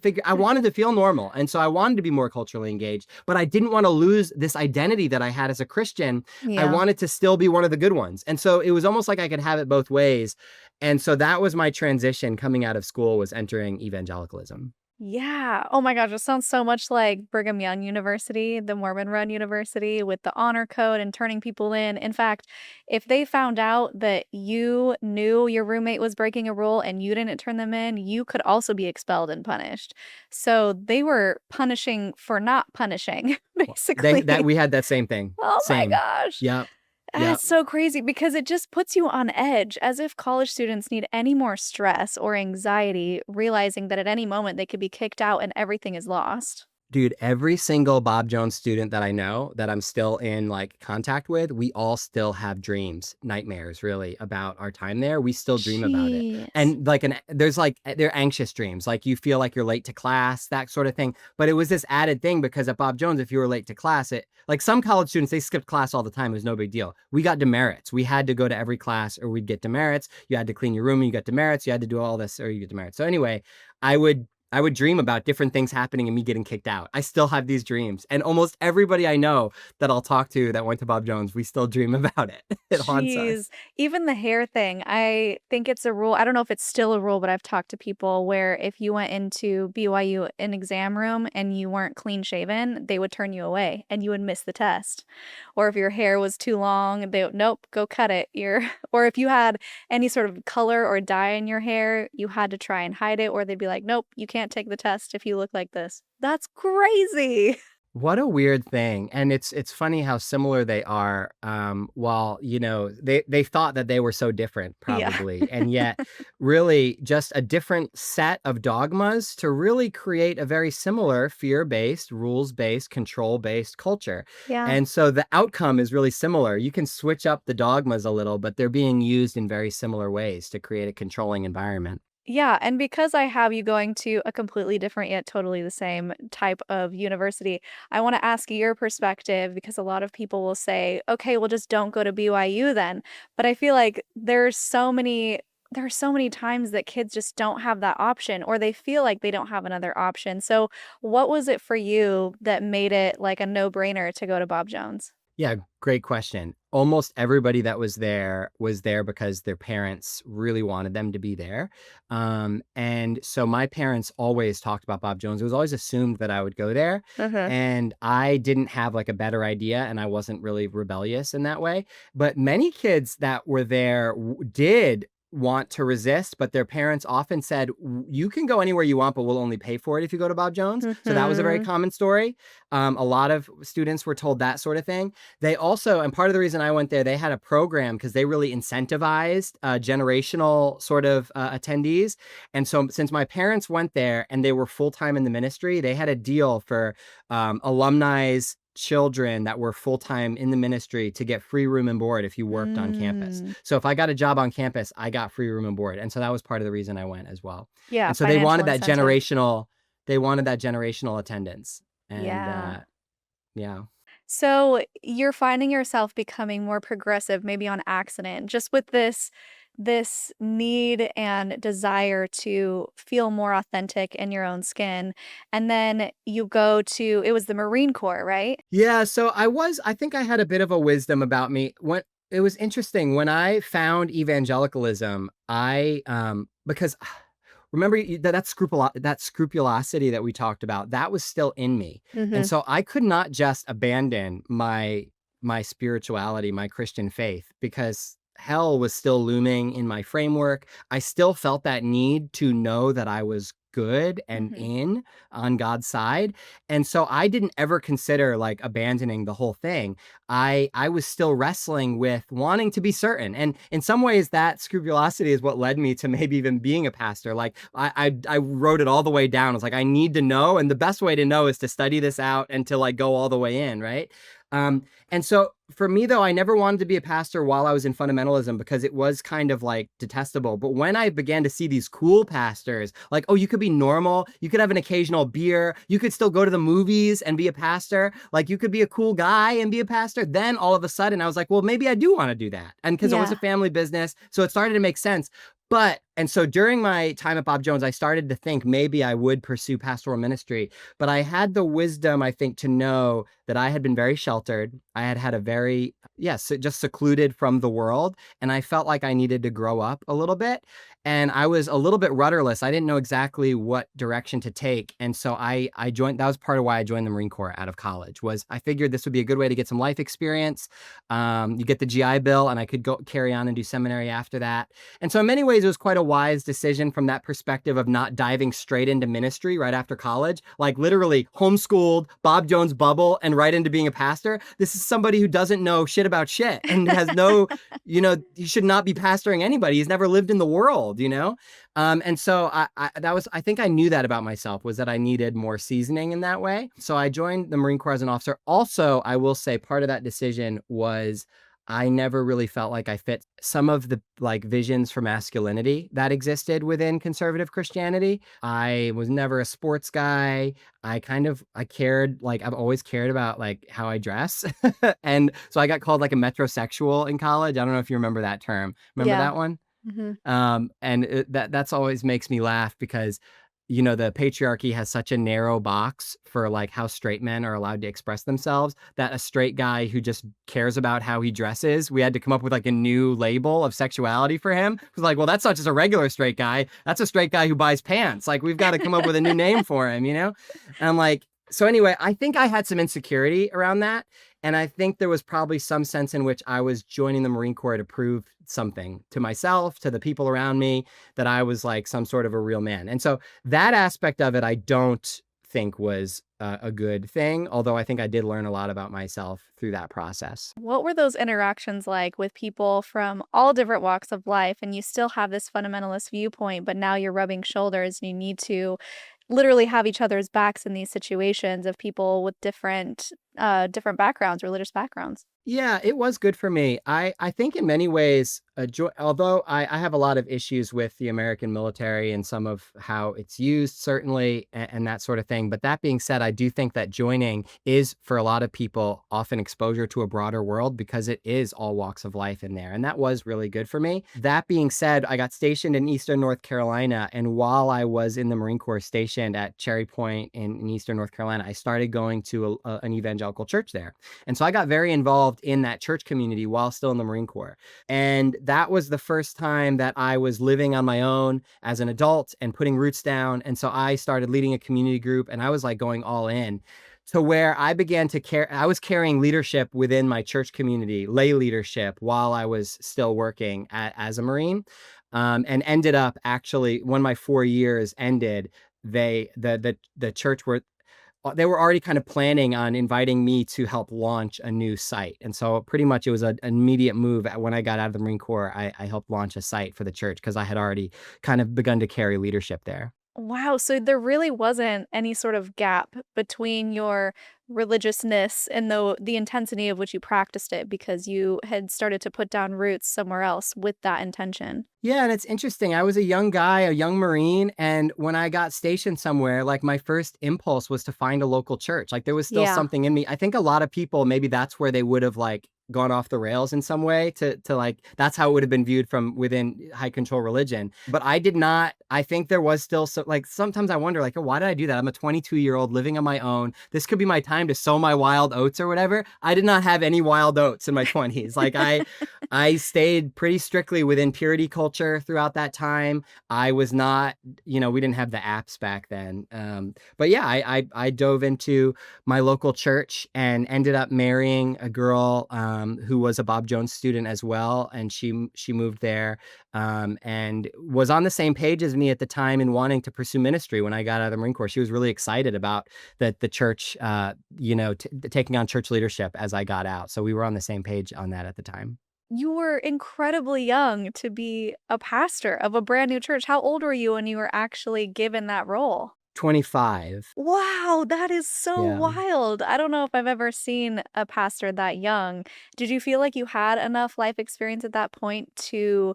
figure, I wanted to feel normal. And so I wanted to be more culturally engaged, but I didn't want to lose this identity that I had as a Christian. I Yeah. wanted to still be one of the good ones. And so it was almost like I could have it both ways. And so that was my transition coming out of school, was entering evangelicalism. Yeah. Oh my gosh, it sounds so much like Brigham Young University, the Mormon-run university with the honor code and turning people in. In fact, if they found out that you knew your roommate was breaking a rule and you didn't turn them in, you could also be expelled and punished. So they were punishing for not punishing, basically. We had that same thing. Oh my Same. gosh. Yep. Yep. That's so crazy because it just puts you on edge, as if college students need any more stress or anxiety, realizing that at any moment they could be kicked out and everything is lost. Dude, every single Bob Jones student that I know that I'm still in like contact with, we all still have dreams, nightmares really about our time there. We still dream about it. Jeez. And like there's like they're anxious dreams. Like you feel like you're late to class, that sort of thing. But it was this added thing because at Bob Jones, if you were late to class, it like some college students, they skipped class all the time. It was no big deal. We got demerits. We had to go to every class or we'd get demerits. You had to clean your room and you got demerits. You had to do all this or you get demerits. So anyway, I would dream about different things happening and me getting kicked out. I still have these dreams. And almost everybody I know that I'll talk to that went to Bob Jones, we still dream about it. It haunts us. Jeez. Even the hair thing, I think it's a rule. I don't know if it's still a rule, but I've talked to people where if you went into BYU an exam room and you weren't clean shaven, they would turn you away and you would miss the test. Or if your hair was too long, they would, nope, go cut it. Or if you had any sort of color or dye in your hair, you had to try and hide it, or they'd be like, nope, you can't take the test if you look like this. That's crazy. What a weird thing. And it's funny how similar they are. While, they thought that they were so different, Yeah. probably. And yet, really, just a different set of dogmas to really create a very similar fear-based, rules-based, control-based culture. Yeah. And so the outcome is really similar. You can switch up the dogmas a little, but they're being used in very similar ways to create a controlling environment. Yeah, and because I have you going to a completely different yet totally the same type of university, I want to ask your perspective because a lot of people will say, "Okay, well just don't go to BYU then." But I feel like there are so many times that kids just don't have that option or they feel like they don't have another option. So, what was it for you that made it like a no-brainer to go to Bob Jones? Yeah, great question. Almost everybody that was there because their parents really wanted them to be there. And so my parents always talked about Bob Jones. It was always assumed that I would go there. Uh-huh. And I didn't have like a better idea and I wasn't really rebellious in that way. But many kids that were there did want to resist, but their parents often said, You can go anywhere you want, but we'll only pay for it if you go to Bob Jones." So that was a very Mhm. common story. A lot of students were told that sort of thing. They also, and part of the reason I went there, they had a program because they really incentivized generational sort of attendees. And so since my parents went there and they were full-time in the ministry, they had a deal for alumni's children that were full-time in the ministry to get free room and board if you worked on campus. Mm. So if I got a job on campus, I got free room and board. And so that was part of the reason I went as well. Yeah, And so they financial wanted that incentive. generational attendance. And Yeah. yeah. So you're finding yourself becoming more progressive, maybe on accident, just with this need and desire to feel more authentic in your own skin. And then you go to it was the Marine Corps, right? Yeah, so I think I had a bit of a wisdom about me. When it was interesting when I found evangelicalism, because remember that scrupulosity that we talked about, that was still in me. And Mhm. so I could not just abandon my spirituality, my Christian faith, because hell was still looming in my framework. I still felt that need to know that I was good and Mhm. in on God's side. And so I didn't ever consider like abandoning the whole thing. I was still wrestling with wanting to be certain. And in some ways that scrupulosity is what led me to maybe even being a pastor. Like I wrote it all the way down. I was like, I need to know. And the best way to know is to study this out and to like go all the way in, right? And so for me, though, I never wanted to be a pastor while I was in fundamentalism because it was kind of like detestable. But when I began to see these cool pastors, like, oh, you could be normal, you could have an occasional beer, you could still go to the movies and be a pastor, like you could be a cool guy and be a pastor, then all of a sudden I was like, well, maybe I do want to do that. And because it was a Yeah. family business, so it started to make sense. And so during my time at Bob Jones, I started to think maybe I would pursue pastoral ministry, but I had the wisdom, I think, to know that I had been very sheltered. I had a very, yes, just secluded from the world. And I felt like I needed to grow up a little bit. And I was a little bit rudderless. I didn't know exactly what direction to take. And so I joined, that was part of why I joined the Marine Corps out of college, was I figured this would be a good way to get some life experience. You get the GI Bill and I could go carry on and do seminary after that. And so in many ways, it was quite a wise decision from that perspective of not diving straight into ministry right after college, like literally homeschooled, Bob Jones bubble, and right into being a pastor. This is somebody who doesn't know shit about shit and has no, he should not be pastoring anybody. He's never lived in the world. world, you know? And so I think I knew that about myself, was that I needed more seasoning in that way. So I joined the Marine Corps as an officer. Also, I will say part of that decision was I never really felt like I fit some of the like visions for masculinity that existed within conservative Christianity. I was never a sports guy. I cared, like I've always cared about like how I dress. And so I got called like a metrosexual in college. I don't know if you remember that term. Remember Yeah. that one? Hmm. That's always makes me laugh because, you know, the patriarchy has such a narrow box for like how straight men are allowed to express themselves, that a straight guy who just cares about how he dresses, we had to come up with like a new label of sexuality for him. It was like, well, that's not just a regular straight guy. That's a straight guy who buys pants. Like, we've got to come up with a new name for him, you know? And I'm like, so anyway, I think I had some insecurity around that. And I think there was probably some sense in which I was joining the Marine Corps to prove something to myself, to the people around me, that I was like some sort of a real man. And so that aspect of it, I don't think was a good thing, although I think I did learn a lot about myself through that process. What were those interactions like with people from all different walks of life? And you still have this fundamentalist viewpoint, but now you're rubbing shoulders and you need to literally have each other's backs in these situations of people with different backgrounds, religious backgrounds. Yeah, it was good for me. I think in many ways, although I have a lot of issues with the American military and some of how it's used, certainly, and that sort of thing. But that being said, I do think that joining is, for a lot of people, often exposure to a broader world because it is all walks of life in there. And that was really good for me. That being said, I got stationed in Eastern North Carolina. And while I was in the Marine Corps stationed at Cherry Point in Eastern North Carolina, I started going to an evangelical church there. And so I got very involved in that church community while still in the Marine Corps. And that was the first time that I was living on my own as an adult and putting roots down. And so I started leading a community group, and I was like going all in to where I began to care. I was carrying leadership within my church community, lay leadership, while I was still working as a Marine. And ended up actually, when my 4 years ended, the church were they were already kind of planning on inviting me to help launch a new site. And so pretty much it was an immediate move. When I got out of the Marine Corps, I helped launch a site for the church because I had already kind of begun to carry leadership there. Wow, so there really wasn't any sort of gap between your religiousness and the intensity of which you practiced it because you had started to put down roots somewhere else with that intention. Yeah, and it's interesting. I was a young guy, a young Marine, and when I got stationed somewhere, like my first impulse was to find a local church. Like there was still Yeah. something in me. I think a lot of people, maybe that's where they would have like gone off the rails in some way to like that's how it would have been viewed from within high control religion. But I did not. I think there was still so like sometimes I wonder like, oh, why did I do that? I'm a 22-year-old living on my own. This could be my time to sow my wild oats or whatever. I did not have any wild oats in my 20s. Like I stayed pretty strictly within purity culture throughout that time. I was not, you know, we didn't have the apps back then. But yeah, I dove into my local church and ended up marrying a girl who was a Bob Jones student as well, and she moved there and was on the same page as me at the time in wanting to pursue ministry when I got out of the Marine Corps. She was really excited about the church, taking on church leadership as I got out. So we were on the same page on that at the time. You were incredibly young to be a pastor of a brand new church. How old were you when you were actually given that role? 25. Wow, that is so Yeah. wild. I don't know if I've ever seen a pastor that young. Did you feel like you had enough life experience at that point to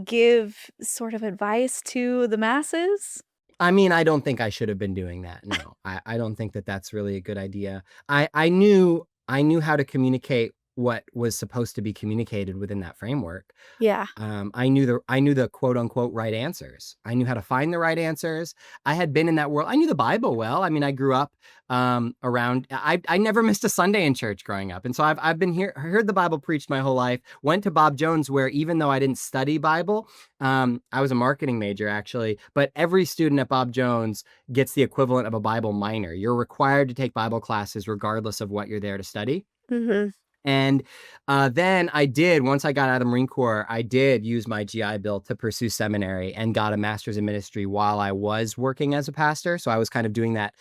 give sort of advice to the masses? I mean, I don't think I should have been doing that. No, I don't think that that's really a good idea. I knew how to communicate what was supposed to be communicated within that framework. Yeah. I knew the quote unquote right answers. I knew how to find the right answers. I had been in that world. I knew the Bible well. I mean, I grew up around. I never missed a Sunday in church growing up, and so I've been here, heard the Bible preached my whole life. Went to Bob Jones, where even though I didn't study Bible, I was a marketing major actually, but every student at Bob Jones gets the equivalent of a Bible minor. You're required to take Bible classes regardless of what you're there to study. Mhm. And then once I got out of the Marine Corps, I did use my GI Bill to pursue seminary and got a master's in ministry while I was working as a pastor. So I was kind of doing that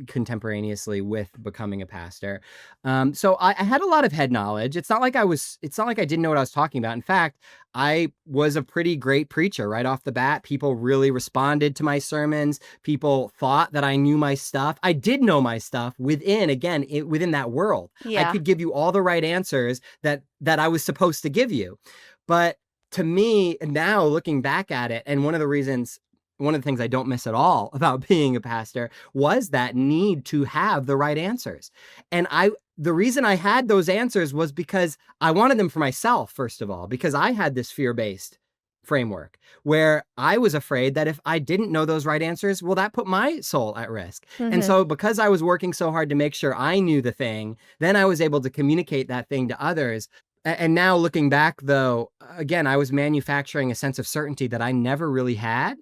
contemporaneously with becoming a pastor. So I had a lot of head knowledge. It's not like I didn't know what I was talking about. In fact, I was a pretty great preacher right off the bat. People really responded to my sermons. People thought that I knew my stuff. I did know my stuff within that world. I Yeah. could give you all the right answers that I was supposed to give you. But to me, now looking back at it, and one of the things I don't miss at all about being a pastor was that need to have the right answers. And the reason I had those answers was because I wanted them for myself, first of all, because I had this fear-based framework where I was afraid that if I didn't know those right answers, well, that put my soul at risk. And Mhm. so because I was working so hard to make sure I knew the thing, then I was able to communicate that thing to others. And now looking back, though, again, I was manufacturing a sense of certainty that I never really had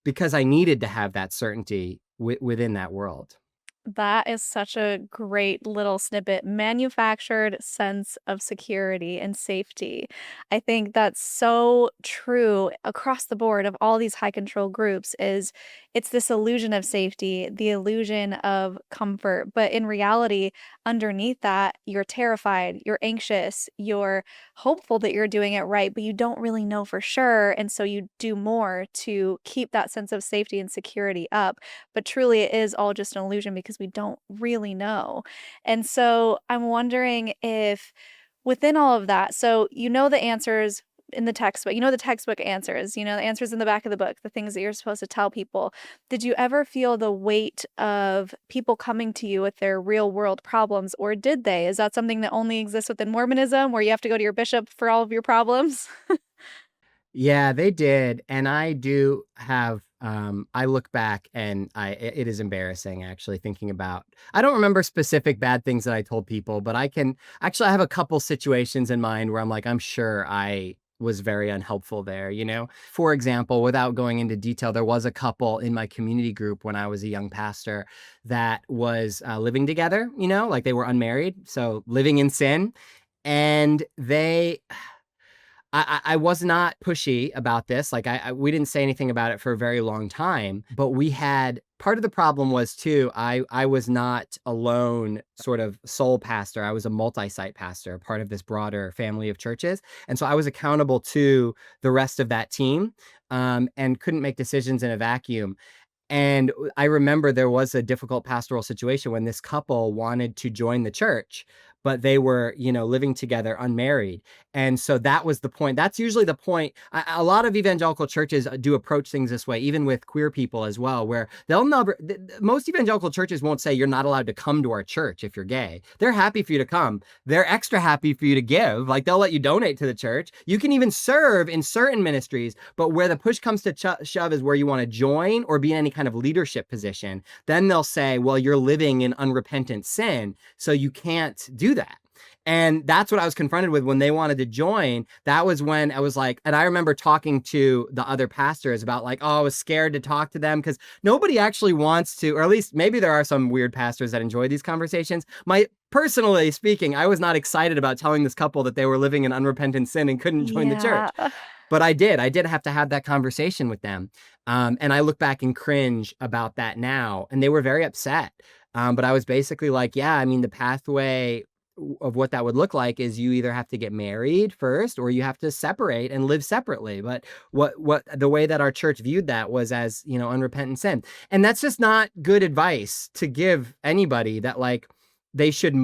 because I needed to have that certainty within that world. That is such a great little snippet. Manufactured sense of security and safety. I think that's so true across the board of all these high control groups is it's this illusion of safety, the illusion of comfort, but in reality, underneath that, you're terrified, you're anxious, you're hopeful that you're doing it right, but you don't really know for sure, and so you do more to keep that sense of safety and security up. But truly, it is all just an illusion because we don't really know. And so I'm wondering if within all of that, so you know the answers in the textbook, you know the textbook answers, you know the answers in the back of the book, the things that you're supposed to tell people. Did you ever feel the weight of people coming to you with their real world problems, or did they? Is that something that only exists within Mormonism where you have to go to your bishop for all of your problems? Yeah, they did. And I do have, I look back and it is embarrassing actually thinking about, I don't remember specific bad things that I told people, but I have a couple situations in mind where I'm like, I'm sure I was very unhelpful there, you know? For example, without going into detail, there was a couple in my community group when I was a young pastor that was living together, you know, like they were unmarried, so living in sin. And I was not pushy about this. Like we didn't say anything about it for a very long time, but we had part of the problem was too, I was not alone sort of sole pastor. I was a multi-site pastor, part of this broader family of churches. And so I was accountable to the rest of that team, and couldn't make decisions in a vacuum. And I remember there was a difficult pastoral situation when this couple wanted to join the church, but they were, you know, living together unmarried. And so that was the point. That's usually the point. A lot of evangelical churches do approach things this way, even with queer people as well, where they'll never, most evangelical churches won't say you're not allowed to come to our church if you're gay. They're happy for you to come. They're extra happy for you to give. Like they'll let you donate to the church. You can even serve in certain ministries, but where the push comes to shove is where you want to join or be in any kind of leadership position. Then they'll say, well, you're living in unrepentant sin, so you can't do that. And that's what I was confronted with when they wanted to join. That was when I was like, and I remember talking to the other pastors about like, oh, I was scared to talk to them because nobody actually wants to, or at least maybe there are some weird pastors that enjoy these conversations. Personally speaking, I was not excited about telling this couple that they were living in unrepentant sin and couldn't join the church. Yeah. But I did have to have that conversation with them. And I look back and cringe about that now. And they were very upset. But I was basically like, yeah, I mean, the pathway of what that would look like is you either have to get married first or you have to separate and live separately. But what the way that our church viewed that was as, you know, unrepentant sin. And that's just not good advice to give anybody, that like they should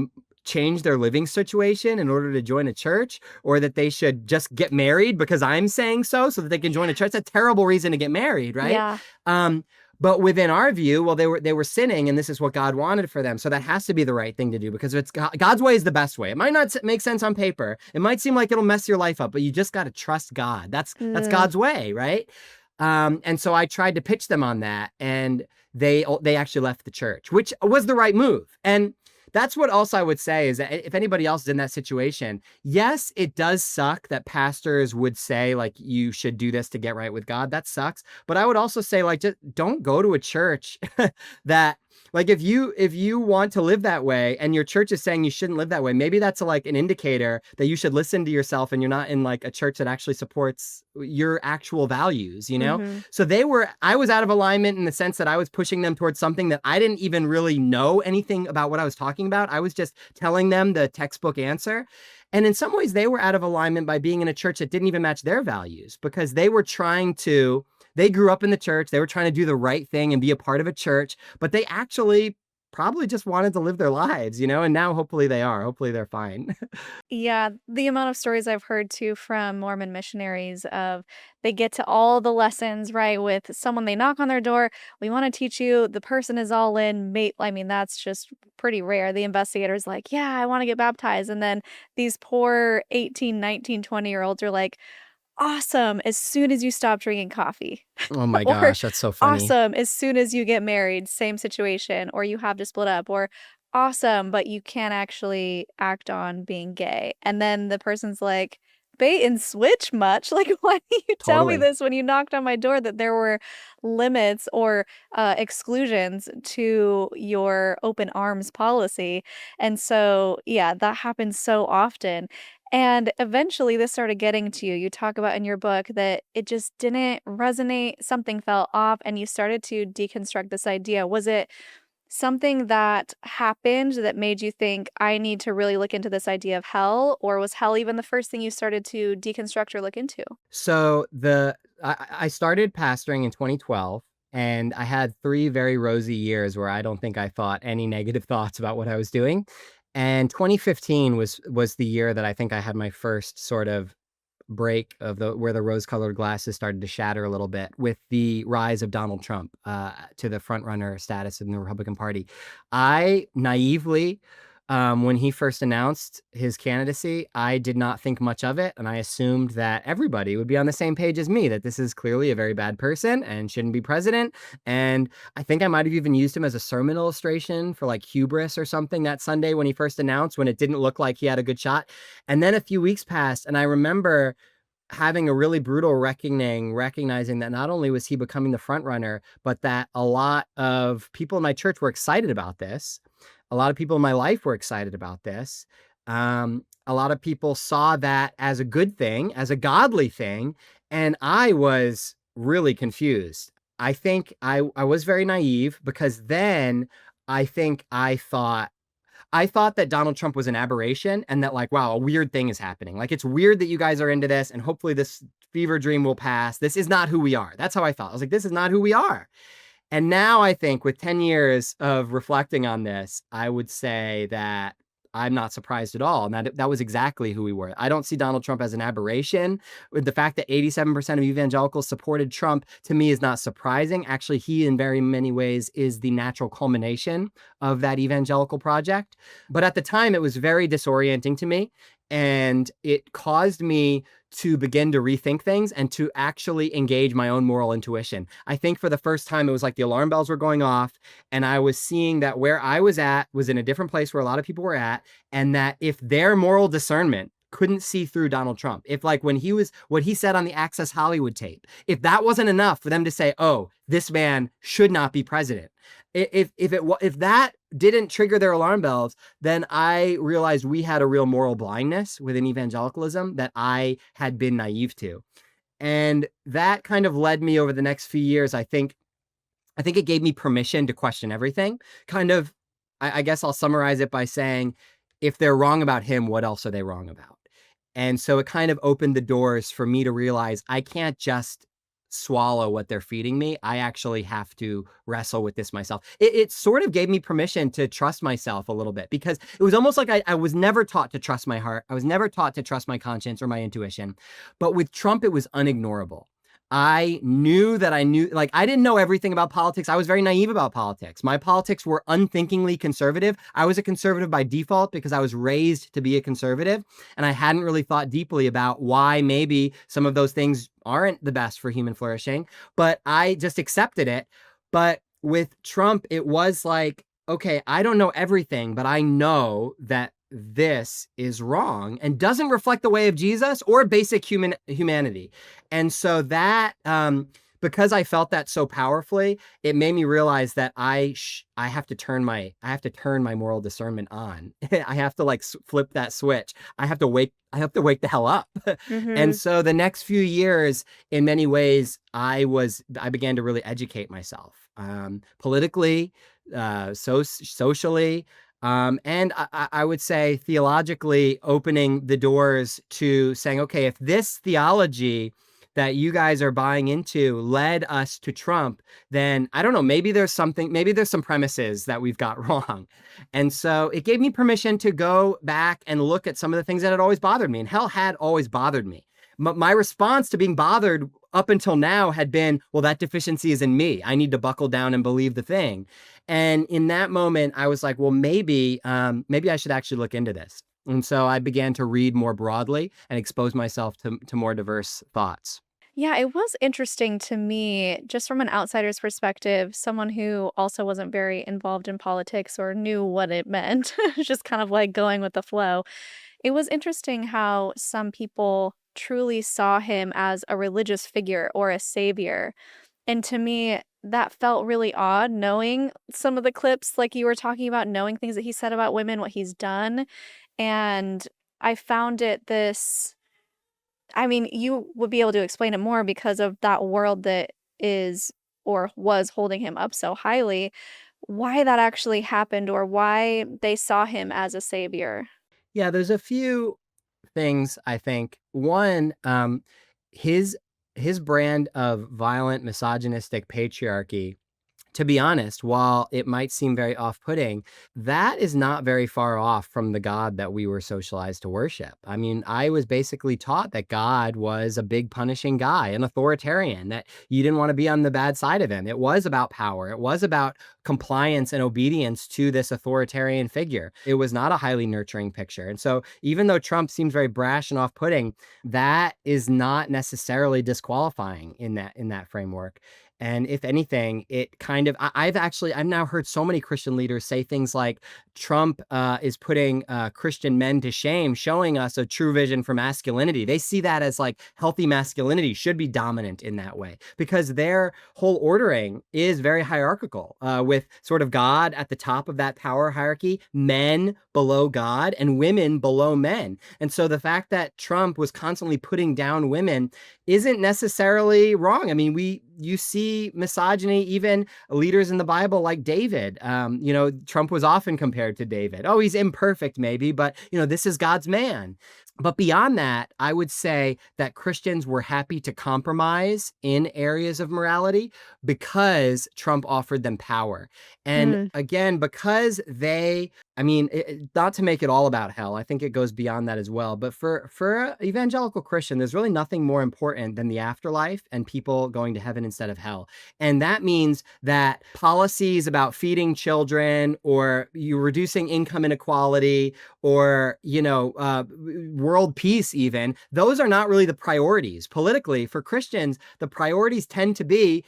change their living situation in order to join a church, or that they should just get married because I'm saying so that they can join a church. That's a terrible reason to get married, right? Yeah. But within our view, well, they were sinning, and this is what God wanted for them. So that has to be the right thing to do, because it's God's way is the best way. It might not make sense on paper. It might seem like it'll mess your life up, but you just got to trust God. That's Mm. God's way, right? And so I tried to pitch them on that, and they actually left the church, which was the right move. And that's what else I would say is that if anybody else is in that situation, yes, it does suck that pastors would say, like, you should do this to get right with God. That sucks. But I would also say, like, just don't go to a church that Like if you want to live that way and your church is saying you shouldn't live that way, maybe that's like an indicator that you should listen to yourself and you're not in like a church that actually supports your actual values, you know? Mm-hmm. So I was out of alignment in the sense that I was pushing them towards something that I didn't even really know anything about what I was talking about. I was just telling them the textbook answer. And in some ways they were out of alignment by being in a church that didn't even match their values because they grew up in the church. They were trying to do the right thing and be a part of a church, but they actually probably just wanted to live their lives, you know, and now hopefully they are. Hopefully they're fine. Yeah, the amount of stories I've heard too from Mormon missionaries of they get to all the lessons, right, with someone they knock on their door, we want to teach you, the person is all in, mate. I mean, that's just pretty rare. The investigator's like, yeah, I want to get baptized. And then these poor 18, 19, 20-year-olds are like, awesome as soon as you stop drinking coffee. Oh my Or gosh, that's so funny. awesome as soon as you get married, same situation, or you have to split up, or awesome, but you can't actually act on being gay. And then the person's like, bait and switch much? Like, why didn't you tell me Totally. this when you knocked on my door that there were limits or exclusions to your open arms policy? And so, yeah, that happens so often. And eventually this started getting to you. You talk about in your book that it just didn't resonate, something fell off, and you started to deconstruct this idea. Was it something that happened that made you think, I need to really look into this idea of hell? Or was hell even the first thing you started to deconstruct or look into? So I started pastoring in 2012 and I had 3 very rosy years where I don't think I thought any negative thoughts about what I was doing. And 2015 was the year that I think I had my first sort of break of the where the rose-colored glasses started to shatter a little bit with the rise of Donald Trump to the front runner status in the Republican Party. I naively, when he first announced his candidacy, I did not think much of it, and I assumed that everybody would be on the same page as me, that this is clearly a very bad person and shouldn't be president. And I think I might have even used him as a sermon illustration for like hubris or something that Sunday when he first announced, when it didn't look like he had a good shot. And then a few weeks passed, and I remember having a really brutal recognizing that not only was he becoming the front runner, but that a lot of people in my church were excited about this. A lot of people in my life were excited about this. A lot of people saw that as a good thing, as a godly thing, and I was really confused. I think I was very naive because then I think I thought that Donald Trump was an aberration and that like, wow, a weird thing is happening. Like, it's weird that you guys are into this and hopefully this fever dream will pass. This is not who we are. That's how I felt. I was like, this is not who we are. And now I think with 10 years of reflecting on this, I would say that I'm not surprised at all. And that was exactly who we were. I don't see Donald Trump as an aberration. With the fact that 87% of evangelicals supported Trump, to me, is not surprising. Actually, he, in very many ways, is the natural culmination of that evangelical project. But at the time, it was very disorienting to me. And it caused me to begin to rethink things and to actually engage my own moral intuition. I think for the first time, it was like the alarm bells were going off and I was seeing that where I was at was in a different place where a lot of people were at. And that if their moral discernment couldn't see through Donald Trump, if like when he was, what he said on the Access Hollywood tape, if that wasn't enough for them to say, oh, this man should not be president. If that didn't trigger their alarm bells, then I realized we had a real moral blindness within evangelicalism that I had been naive to. And that kind of led me over the next few years. I think it gave me permission to question everything. Kind of, I guess I'll summarize it by saying, if they're wrong about him, what else are they wrong about? And so it kind of opened the doors for me to realize I can't just swallow what they're feeding me. I actually have to wrestle with this myself. It sort of gave me permission to trust myself a little bit because it was almost like I was never taught to trust my heart. I was never taught to trust my conscience or my intuition. But with Trump, it was unignorable. I knew that I knew, like, I didn't know everything about politics. I was very naive about politics. My politics were unthinkingly conservative. I was a conservative by default because I was raised to be a conservative. And I hadn't really thought deeply about why maybe some of those things aren't the best for human flourishing, but I just accepted it. But with Trump, it was like, okay, I don't know everything, but I know that this is wrong and doesn't reflect the way of Jesus or basic humanity. And so that because I felt that so powerfully, it made me realize that I have to turn my moral discernment on. I have to like flip that switch. I have to wake the hell up. And Mhm. so the next few years, in many ways, I began to really educate myself, politically, socially, and I would say theologically, opening the doors to saying, okay, if this theology that you guys are buying into led us to Trump, then I don't know, maybe there's some premises that we've got wrong. And so it gave me permission to go back and look at some of the things that had always bothered me. And hell had always bothered me. My response to being bothered up until now had been, well, that deficiency is in me. I need to buckle down and believe the thing. And in that moment, I was like, well, maybe I should actually look into this. And so I began to read more broadly and expose myself to more diverse thoughts. Yeah, it was interesting to me, just from an outsider's perspective, someone who also wasn't very involved in politics or knew what it meant, just kind of like going with the flow. It was interesting how some people truly saw him as a religious figure or a savior. And to me, that felt really odd knowing some of the clips, like you were talking about, knowing things that he said about women, what he's done. And I found it this I mean, you would be able to explain it more because of that world that is or was holding him up so highly, why that actually happened or why they saw him as a savior. Yeah, there's a few things I think. One, his his brand of violent, misogynistic patriarchy, to be honest, while it might seem very off-putting, that is not very far off from the God that we were socialized to worship. I mean, I was basically taught that God was a big punishing guy, an authoritarian, that you didn't want to be on the bad side of him. It was about power. It was about compliance and obedience to this authoritarian figure. It was not a highly nurturing picture. And so even though Trump seems very brash and off-putting, that is not necessarily disqualifying in that framework. And if anything, it kind of, I've now heard so many Christian leaders say things like Trump is putting Christian men to shame, showing us a true vision for masculinity. They see that as like healthy masculinity should be dominant in that way because their whole ordering is very hierarchical, with sort of God at the top of that power hierarchy, men below God, and women below men. And so the fact that Trump was constantly putting down women isn't necessarily wrong. I mean, you see misogyny, even leaders in the Bible like David. Trump was often compared to David. Oh, he's imperfect maybe, but this is God's man. But beyond that, I would say that Christians were happy to compromise in areas of morality because Trump offered them power. And Mm, again, because not to make it all about hell, I think it goes beyond that as well. But for an evangelical Christian, there's really nothing more important than the afterlife and people going to heaven instead of hell. And that means that policies about feeding children or you reducing income inequality or world peace, even those are not really the priorities politically. For Christians, the priorities tend to be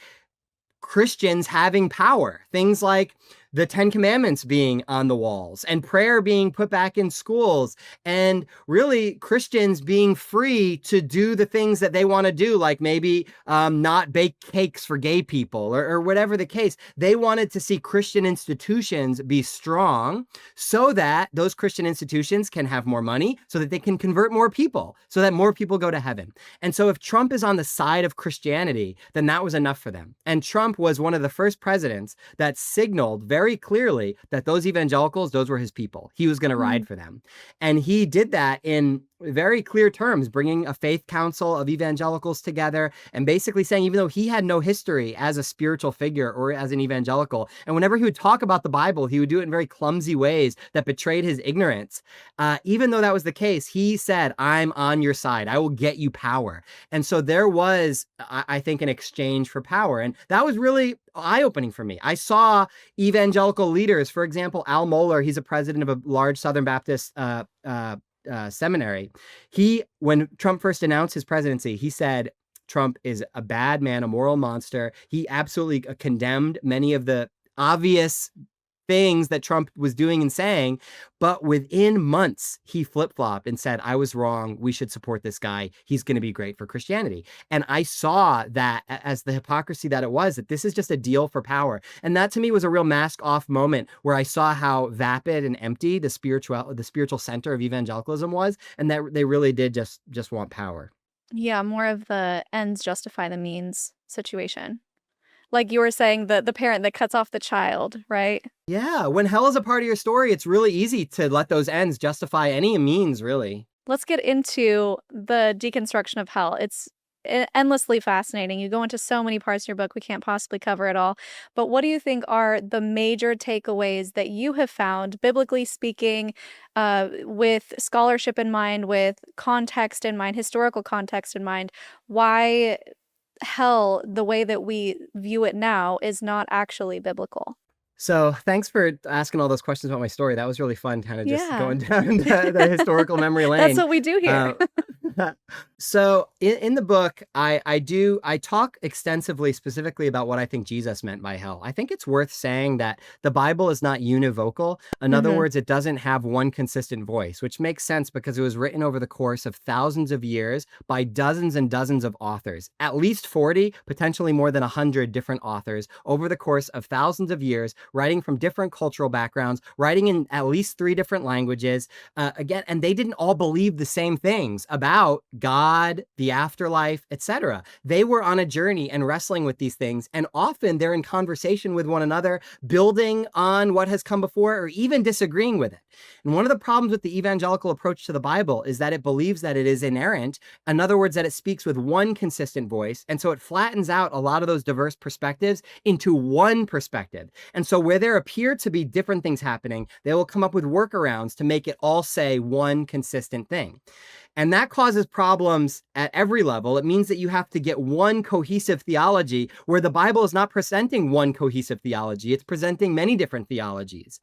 Christians having power. Things like the Ten Commandments being on the walls and prayer being put back in schools, and really Christians being free to do the things that they want to do, like maybe not bake cakes for gay people or whatever the case. They wanted to see Christian institutions be strong so that those Christian institutions can have more money, so that they can convert more people, so that more people go to heaven. And so if Trump is on the side of Christianity, then that was enough for them. And Trump was one of the first presidents that signaled very clearly that those evangelicals, those were his people. He was going to mm, ride for them. And he did that in very clear terms, bringing a faith council of evangelicals together and basically saying, even though he had no history as a spiritual figure or as an evangelical, and whenever he would talk about the Bible, he would do it in very clumsy ways that betrayed his ignorance. Even though that was the case, he said, I'm on your side. I will get you power. And so there was, I think, an exchange for power. And that was really eye-opening for me. I saw evangelical leaders, for example, Al Mohler, he's a president of a large Southern Baptist seminary. When Trump first announced his presidency, he said Trump is a bad man, a moral monster. He absolutely condemned many of the obvious things that Trump was doing and saying. But within months, he flip-flopped and said, I was wrong. We should support this guy. He's going to be great for Christianity. And I saw that as the hypocrisy that it was, that this is just a deal for power. And that to me was a real mask off moment where I saw how vapid and empty the spiritual center of evangelicalism was, and that they really did just want power. Yeah, more of the ends justify the means situation. Like you were saying, the parent that cuts off the child, right? Yeah, when hell is a part of your story, it's really easy to let those ends justify any means, really. Let's get into the deconstruction of hell. It's endlessly fascinating. You go into so many parts in your book, we can't possibly cover it all. But what do you think are the major takeaways that you have found, biblically speaking, with scholarship in mind, with context in mind, historical context in mind, why hell, the way that we view it now, is not actually biblical? So thanks for asking all those questions about my story. That was really fun, kind of just Yeah. going down the historical memory lane. That's what we do here. So in the book, I talk extensively, specifically about what I think Jesus meant by hell. I think it's worth saying that the Bible is not univocal. In other words, it doesn't have one consistent voice, which makes sense because it was written over the course of thousands of years by dozens and dozens of authors, at least 40, potentially more than 100 different authors over the course of thousands of years, writing from different cultural backgrounds, writing in at least 3 different languages. Again, and they didn't all believe the same things about God, the afterlife, etc. They were on a journey and wrestling with these things, and often they're in conversation with one another, building on what has come before or even disagreeing with it. And one of the problems with the evangelical approach to the Bible is that it believes that it is inerrant. In other words, that it speaks with one consistent voice, and so it flattens out a lot of those diverse perspectives into one perspective. And so where there appear to be different things happening, they will come up with workarounds to make it all say one consistent thing. And that causes problems at every level. It means that you have to get one cohesive theology, where the Bible is not presenting one cohesive theology. It's presenting many different theologies.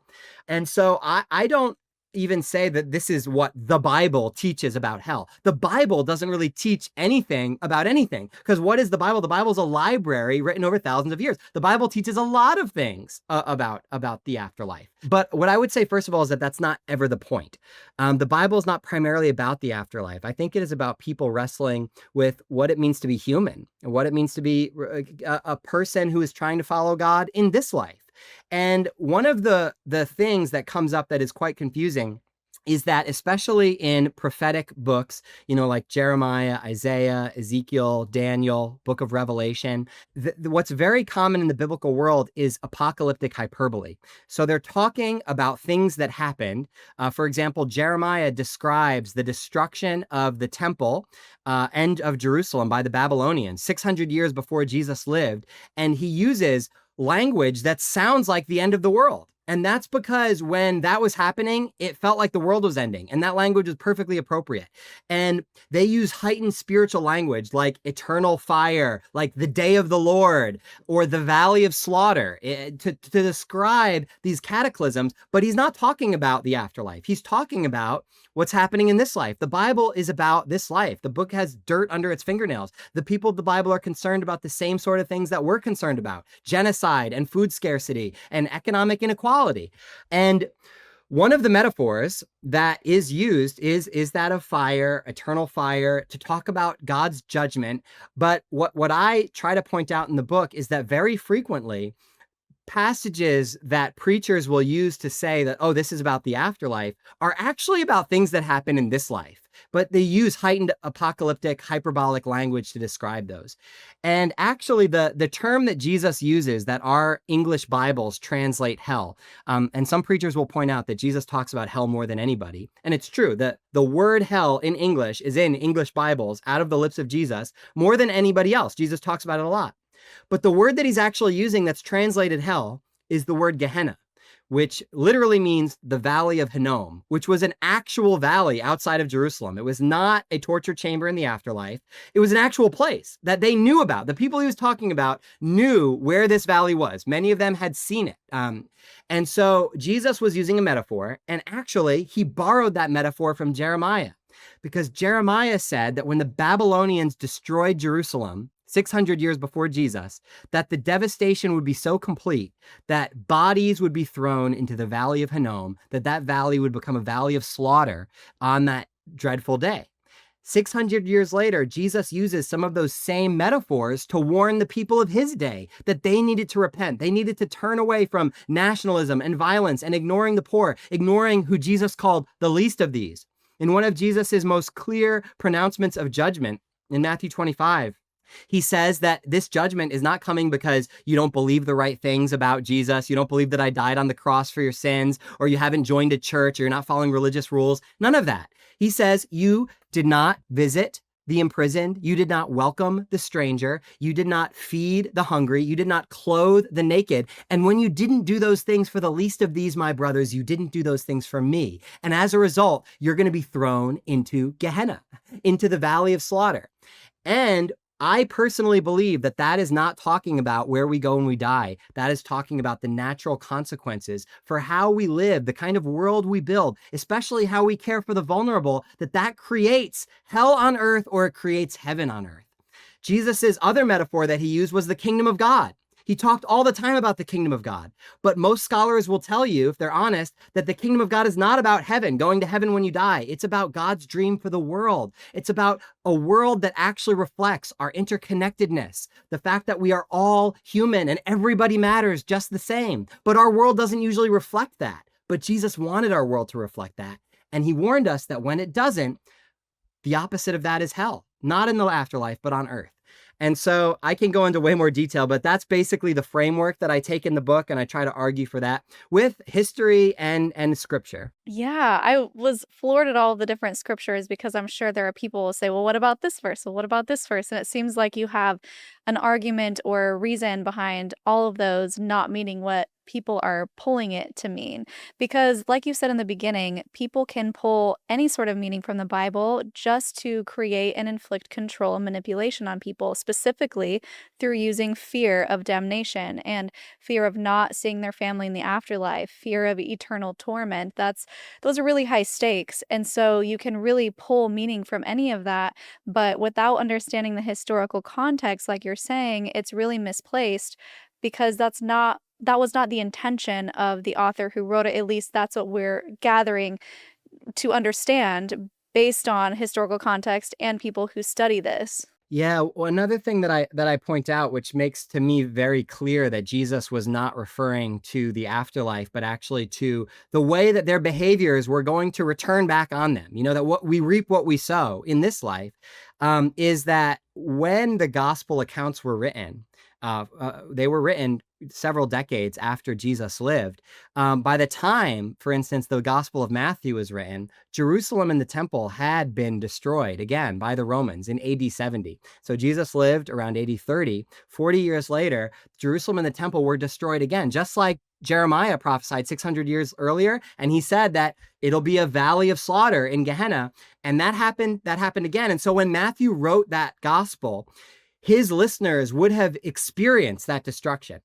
And so I don't even say that this is what the Bible teaches about hell. The Bible doesn't really teach anything about anything, because what is the Bible? The Bible is a library written over thousands of years. The Bible teaches a lot of things about the afterlife. But what I would say, first of all, is that that's not ever the point. The Bible is not primarily about the afterlife. I think it is about people wrestling with what it means to be human, and what it means to be a person who is trying to follow God in this life. And one of the things that comes up that is quite confusing is that, especially in prophetic books, like Jeremiah, Isaiah, Ezekiel, Daniel, Book of Revelation, what's very common in the biblical world is apocalyptic hyperbole. So they're talking about things that happened. For example, Jeremiah describes the destruction of the temple and of Jerusalem by the Babylonians 600 years before Jesus lived. And he uses language that sounds like the end of the world. And that's because when that was happening, it felt like the world was ending. And that language is perfectly appropriate. And they use heightened spiritual language like eternal fire, like the day of the Lord, or the valley of slaughter to describe these cataclysms. But he's not talking about the afterlife. He's talking about what's happening in this life. The Bible is about this life. The book has dirt under its fingernails. The people of the Bible are concerned about the same sort of things that we're concerned about: genocide and food scarcity and economic inequality. And one of the metaphors that is used is that of fire, eternal fire, to talk about God's judgment. But what I try to point out in the book is that very frequently, passages that preachers will use to say that, oh, this is about the afterlife, are actually about things that happen in this life. But they use heightened apocalyptic, hyperbolic language to describe those. And actually, the term that Jesus uses, that our English Bibles translate hell, and some preachers will point out that Jesus talks about hell more than anybody. And it's true that the word hell in English is in English Bibles out of the lips of Jesus more than anybody else. Jesus talks about it a lot. But the word that he's actually using that's translated hell is the word Gehenna, which literally means the Valley of Hinnom, which was an actual valley outside of Jerusalem. It was not a torture chamber in the afterlife. It was an actual place that they knew about. The people he was talking about knew where this valley was. Many of them had seen it. And so Jesus was using a metaphor, and actually he borrowed that metaphor from Jeremiah, because Jeremiah said that when the Babylonians destroyed Jerusalem 600 years before Jesus, that the devastation would be so complete that bodies would be thrown into the valley of Hinnom, that valley would become a valley of slaughter on that dreadful day. 600 years later, Jesus uses some of those same metaphors to warn the people of his day that they needed to repent. They needed to turn away from nationalism and violence and ignoring the poor, ignoring who Jesus called the least of these. In one of Jesus's most clear pronouncements of judgment in Matthew 25, he says that this judgment is not coming because you don't believe the right things about Jesus. You don't believe that I died on the cross for your sins, or you haven't joined a church, or you're not following religious rules. None of that. He says you did not visit the imprisoned. You did not welcome the stranger. You did not feed the hungry. You did not clothe the naked. And when you didn't do those things for the least of these, my brothers, you didn't do those things for me. And as a result, you're going to be thrown into Gehenna, into the valley of slaughter. And I personally believe that that is not talking about where we go when we die. That is talking about the natural consequences for how we live, the kind of world we build, especially how we care for the vulnerable, that creates hell on earth or it creates heaven on earth. Jesus's other metaphor that he used was the kingdom of God. He talked all the time about the kingdom of God. But most scholars will tell you, if they're honest, that the kingdom of God is not about heaven, going to heaven when you die. It's about God's dream for the world. It's about a world that actually reflects our interconnectedness, the fact that we are all human and everybody matters just the same. But our world doesn't usually reflect that. But Jesus wanted our world to reflect that. And he warned us that when it doesn't, the opposite of that is hell, not in the afterlife, but on earth. And so I can go into way more detail, but that's basically the framework that I take in the book, and I try to argue for that with history and scripture. Yeah, I was floored at all the different scriptures because I'm sure there are people who will say, well, what about this verse? Well, what about this verse? And it seems like you have an argument or a reason behind all of those not meaning what people are pulling it to mean. Because, like you said in the beginning, people can pull any sort of meaning from the Bible just to create and inflict control and manipulation on people, specifically through using fear of damnation and fear of not seeing their family in the afterlife, fear of eternal torment. Those are really high stakes. And so you can really pull meaning from any of that. But without understanding the historical context, like you're saying, it's really misplaced because that was not the intention of the author who wrote it. At least that's what we're gathering to understand based on historical context and people who study this. Yeah, well, another thing that I point out, which makes to me very clear that Jesus was not referring to the afterlife, but actually to the way that their behaviors were going to return back on them. You know, that what we reap what we sow in this life, is that when the gospel accounts were written, they were written several decades after Jesus lived. By the time, for instance, the Gospel of Matthew was written, Jerusalem and the temple had been destroyed again by the Romans in AD 70. So Jesus lived around AD 30. 40 years later, Jerusalem and the temple were destroyed again, just like Jeremiah prophesied 600 years earlier. And he said that it'll be a valley of slaughter in Gehenna. And that happened again. And so when Matthew wrote that gospel, his listeners would have experienced that destruction.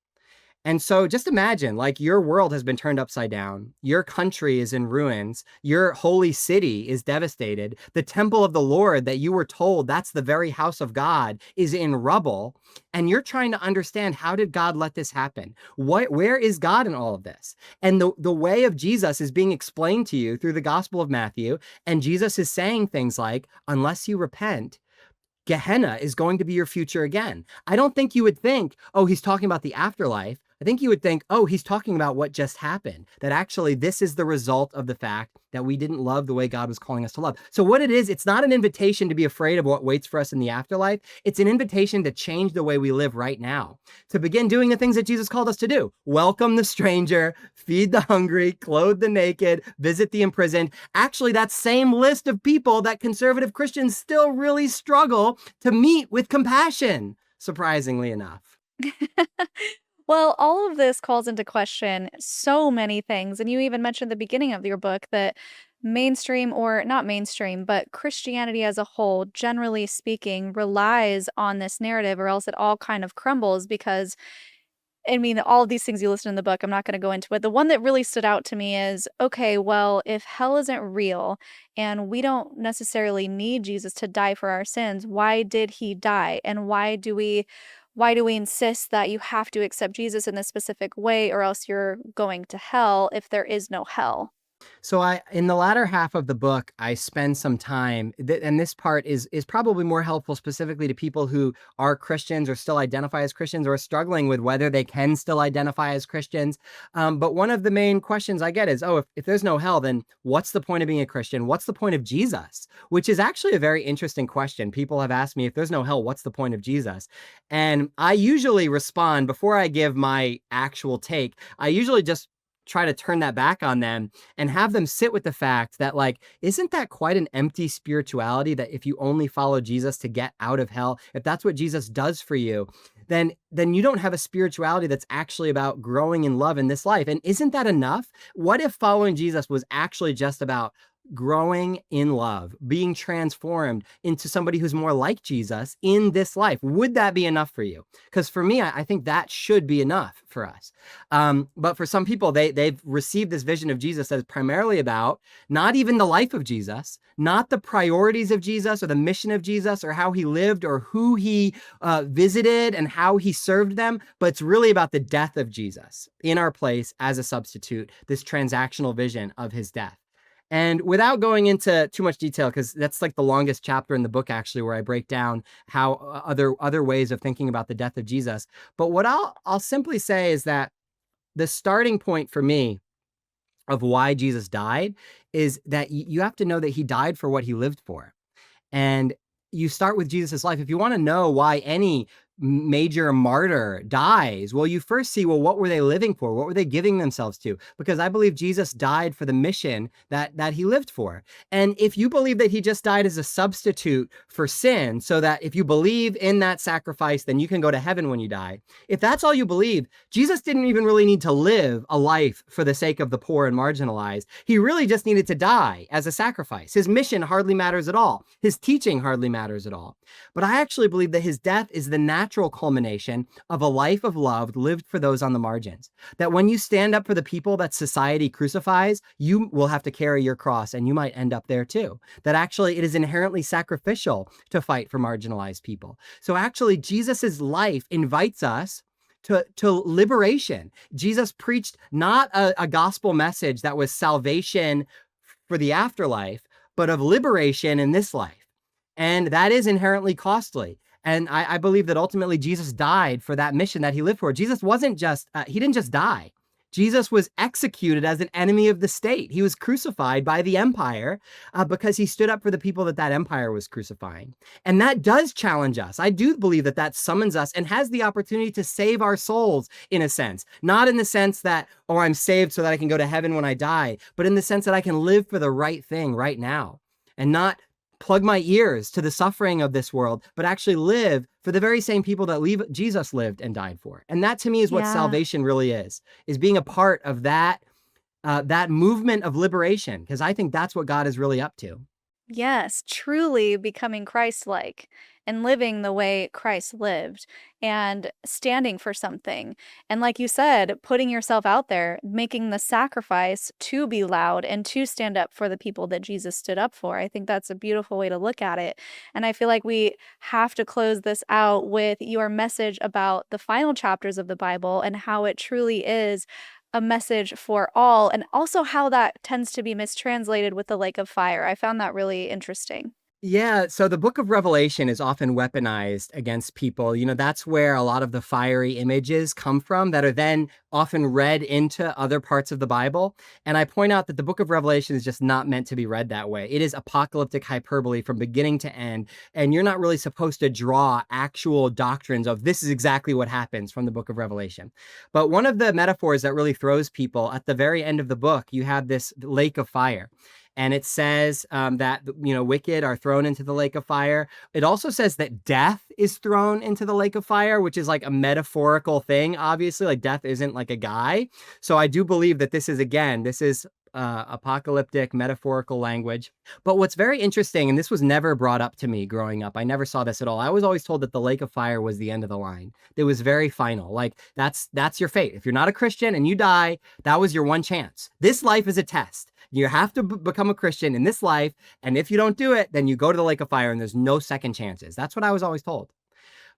And so just imagine, like, your world has been turned upside down. Your country is in ruins. Your holy city is devastated. The temple of the Lord that you were told that's the very house of God is in rubble. And you're trying to understand, how did God let this happen? Where is God in all of this? And the way of Jesus is being explained to you through the Gospel of Matthew. And Jesus is saying things like, unless you repent, Gehenna is going to be your future again. I don't think you would think, oh, he's talking about the afterlife. I think you would think, oh, he's talking about what just happened, that actually this is the result of the fact that we didn't love the way God was calling us to love. So what it is, it's not an invitation to be afraid of what waits for us in the afterlife. It's an invitation to change the way we live right now, to begin doing the things that Jesus called us to do. Welcome the stranger, feed the hungry, clothe the naked, visit the imprisoned. Actually, that same list of people that conservative Christians still really struggle to meet with compassion, surprisingly enough. Well, all of this calls into question so many things. And you even mentioned at the beginning of your book that mainstream, or not mainstream, but Christianity as a whole, generally speaking, relies on this narrative, or else it all kind of crumbles because I mean, all of these things you listed in the book, I'm not going to go into it. The one that really stood out to me is, okay, well, if hell isn't real and we don't necessarily need Jesus to die for our sins, why did he die? And why do we insist that you have to accept Jesus in this specific way or else you're going to hell if there is no hell? So in the latter half of the book, I spend some time, and this part is probably more helpful specifically to people who are Christians or still identify as Christians or are struggling with whether they can still identify as Christians. But one of the main questions I get is, oh, if there's no hell, then what's the point of being a Christian? What's the point of Jesus? Which is actually a very interesting question. People have asked me, if there's no hell, what's the point of Jesus? And I usually respond before I give my actual take. I usually just try to turn that back on them and have them sit with the fact that, like, isn't that quite an empty spirituality, that if you only follow Jesus to get out of hell, if that's what Jesus does for you, then you don't have a spirituality that's actually about growing in love in this life. And isn't that enough? What if following Jesus was actually just about growing in love, being transformed into somebody who's more like Jesus in this life? Would that be enough for you? Because for me, I think that should be enough for us. But for some people, they've received this vision of Jesus that is primarily about not even the life of Jesus, not the priorities of Jesus or the mission of Jesus or how he lived or who he visited and how he served them, but it's really about the death of Jesus in our place as a substitute, this transactional vision of his death. And without going into too much detail, because that's like the longest chapter in the book, actually, where I break down how other ways of thinking about the death of Jesus. But what I'll simply say is that the starting point for me of why Jesus died is that you have to know that he died for what he lived for. And you start with Jesus's life. If you want to know why any major martyr dies, well, you first see, well, what were they living for? What were they giving themselves to? Because I believe Jesus died for the mission that he lived for. And if you believe that he just died as a substitute for sin, so that if you believe in that sacrifice, then you can go to heaven when you die. If that's all you believe, Jesus didn't even really need to live a life for the sake of the poor and marginalized. He really just needed to die as a sacrifice. His mission hardly matters at all. His teaching hardly matters at all. But I actually believe that his death is the natural culmination of a life of love lived for those on the margins. That when you stand up for the people that society crucifies, you will have to carry your cross and you might end up there too. That actually it is inherently sacrificial to fight for marginalized people. So actually Jesus's life invites us to liberation. Jesus preached not a gospel message that was salvation for the afterlife, but of liberation in this life. And that is inherently costly. And I believe that ultimately Jesus died for that mission that he lived for. Jesus wasn't just, he didn't just die. Jesus was executed as an enemy of the state. He was crucified by the empire because he stood up for the people that empire was crucifying. And that does challenge us. I do believe that summons us and has the opportunity to save our souls in a sense. Not in the sense that, oh, I'm saved so that I can go to heaven when I die, but in the sense that I can live for the right thing right now and not plug my ears to the suffering of this world, but actually live for the very same people that Jesus lived and died for. And that to me is what salvation really is being a part of that movement of liberation, because I think that's what God is really up to. Yes, truly becoming Christ-like and living the way Christ lived and standing for something. And like you said, putting yourself out there, making the sacrifice to be loud and to stand up for the people that Jesus stood up for. I think that's a beautiful way to look at it. And I feel like we have to close this out with your message about the final chapters of the Bible and how it truly is a message for all, and also how that tends to be mistranslated with the lake of fire. I found that really interesting. Yeah, so the book of Revelation is often weaponized against people. You know, that's where a lot of the fiery images come from that are then often read into other parts of the Bible. And I point out that the book of Revelation is just not meant to be read that way. It is apocalyptic hyperbole from beginning to end. And you're not really supposed to draw actual doctrines of this is exactly what happens from the book of Revelation. But one of the metaphors that really throws people at the very end of the book, you have this lake of fire. And it says that, you know, wicked are thrown into the lake of fire. It also says that death is thrown into the lake of fire, which is like a metaphorical thing. Obviously, like death isn't like a guy. So I do believe that this is apocalyptic, metaphorical language. But what's very interesting, and this was never brought up to me growing up, I never saw this at all. I was always told that the lake of fire was the end of the line. It was very final. Like that's your fate. If you're not a Christian and you die, that was your one chance. This life is a test. You have to become a Christian in this life, and if you don't do it, then you go to the lake of fire, and there's no second chances. That's what I was always told.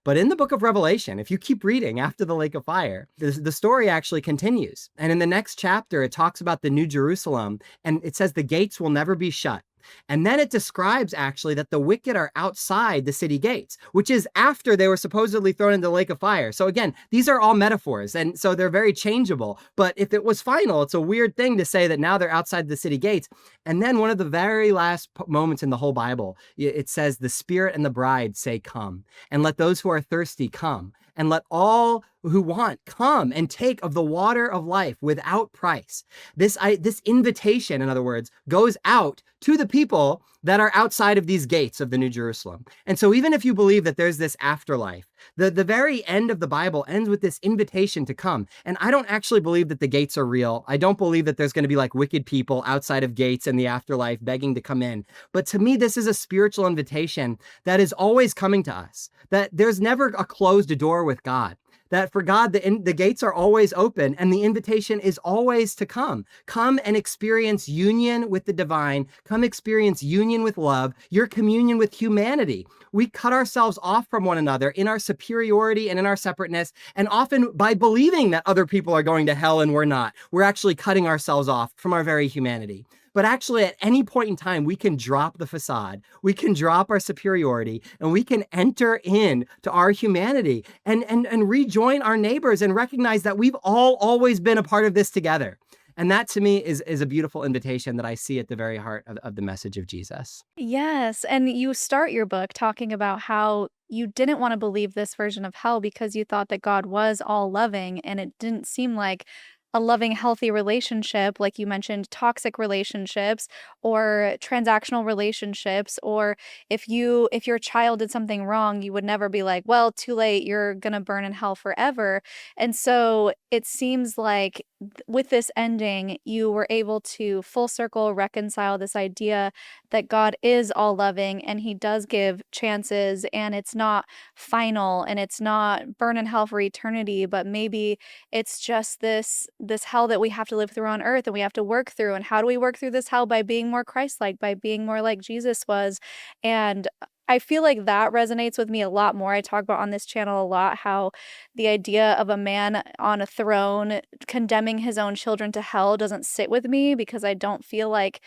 But in the book of Revelation, if you keep reading after the lake of fire, the story actually continues. And in the next chapter, it talks about the New Jerusalem, and it says the gates will never be shut. And then it describes actually that the wicked are outside the city gates, which is after they were supposedly thrown into the lake of fire. So again, these are all metaphors, and so they're very changeable. But if it was final, it's a weird thing to say that now they're outside the city gates. And then one of the very last moments in the whole Bible, it says, the Spirit and the bride say, come, and let those who are thirsty come. And let all who want come and take of the water of life without price. This invitation, in other words, goes out to the people that are outside of these gates of the New Jerusalem. And so even if you believe that there's this afterlife, the very end of the Bible ends with this invitation to come. And I don't actually believe that the gates are real. I don't believe that there's going to be like wicked people outside of gates in the afterlife begging to come in. But to me, this is a spiritual invitation that is always coming to us, that there's never a closed door with God. That for God, the gates are always open, and the invitation is always to come. Come and experience union with the divine. Come experience union with love, your communion with humanity. We cut ourselves off from one another in our superiority and in our separateness, and often by believing that other people are going to hell and we're not. We're actually cutting ourselves off from our very humanity. But actually, at any point in time, we can drop the facade, we can drop our superiority, and we can enter in to our humanity and rejoin our neighbors and recognize that we've all always been a part of this together. And that to me is a beautiful invitation that I see at the very heart of the message of Jesus. Yes, and you start your book talking about how you didn't want to believe this version of hell because you thought that God was all loving, and it didn't seem like a loving, healthy relationship, like you mentioned, toxic relationships or transactional relationships, or if your child did something wrong, you would never be like, well, too late, you're gonna burn in hell forever. And so it seems like with this ending, you were able to full circle reconcile this idea that God is all loving and he does give chances, and it's not final and it's not burn in hell for eternity, but maybe it's just this hell that we have to live through on earth and we have to work through. And how do we work through this hell? By being more Christ-like, by being more like Jesus was. And I feel like that resonates with me a lot more. I talk about on this channel a lot how the idea of a man on a throne condemning his own children to hell doesn't sit with me, because I don't feel like,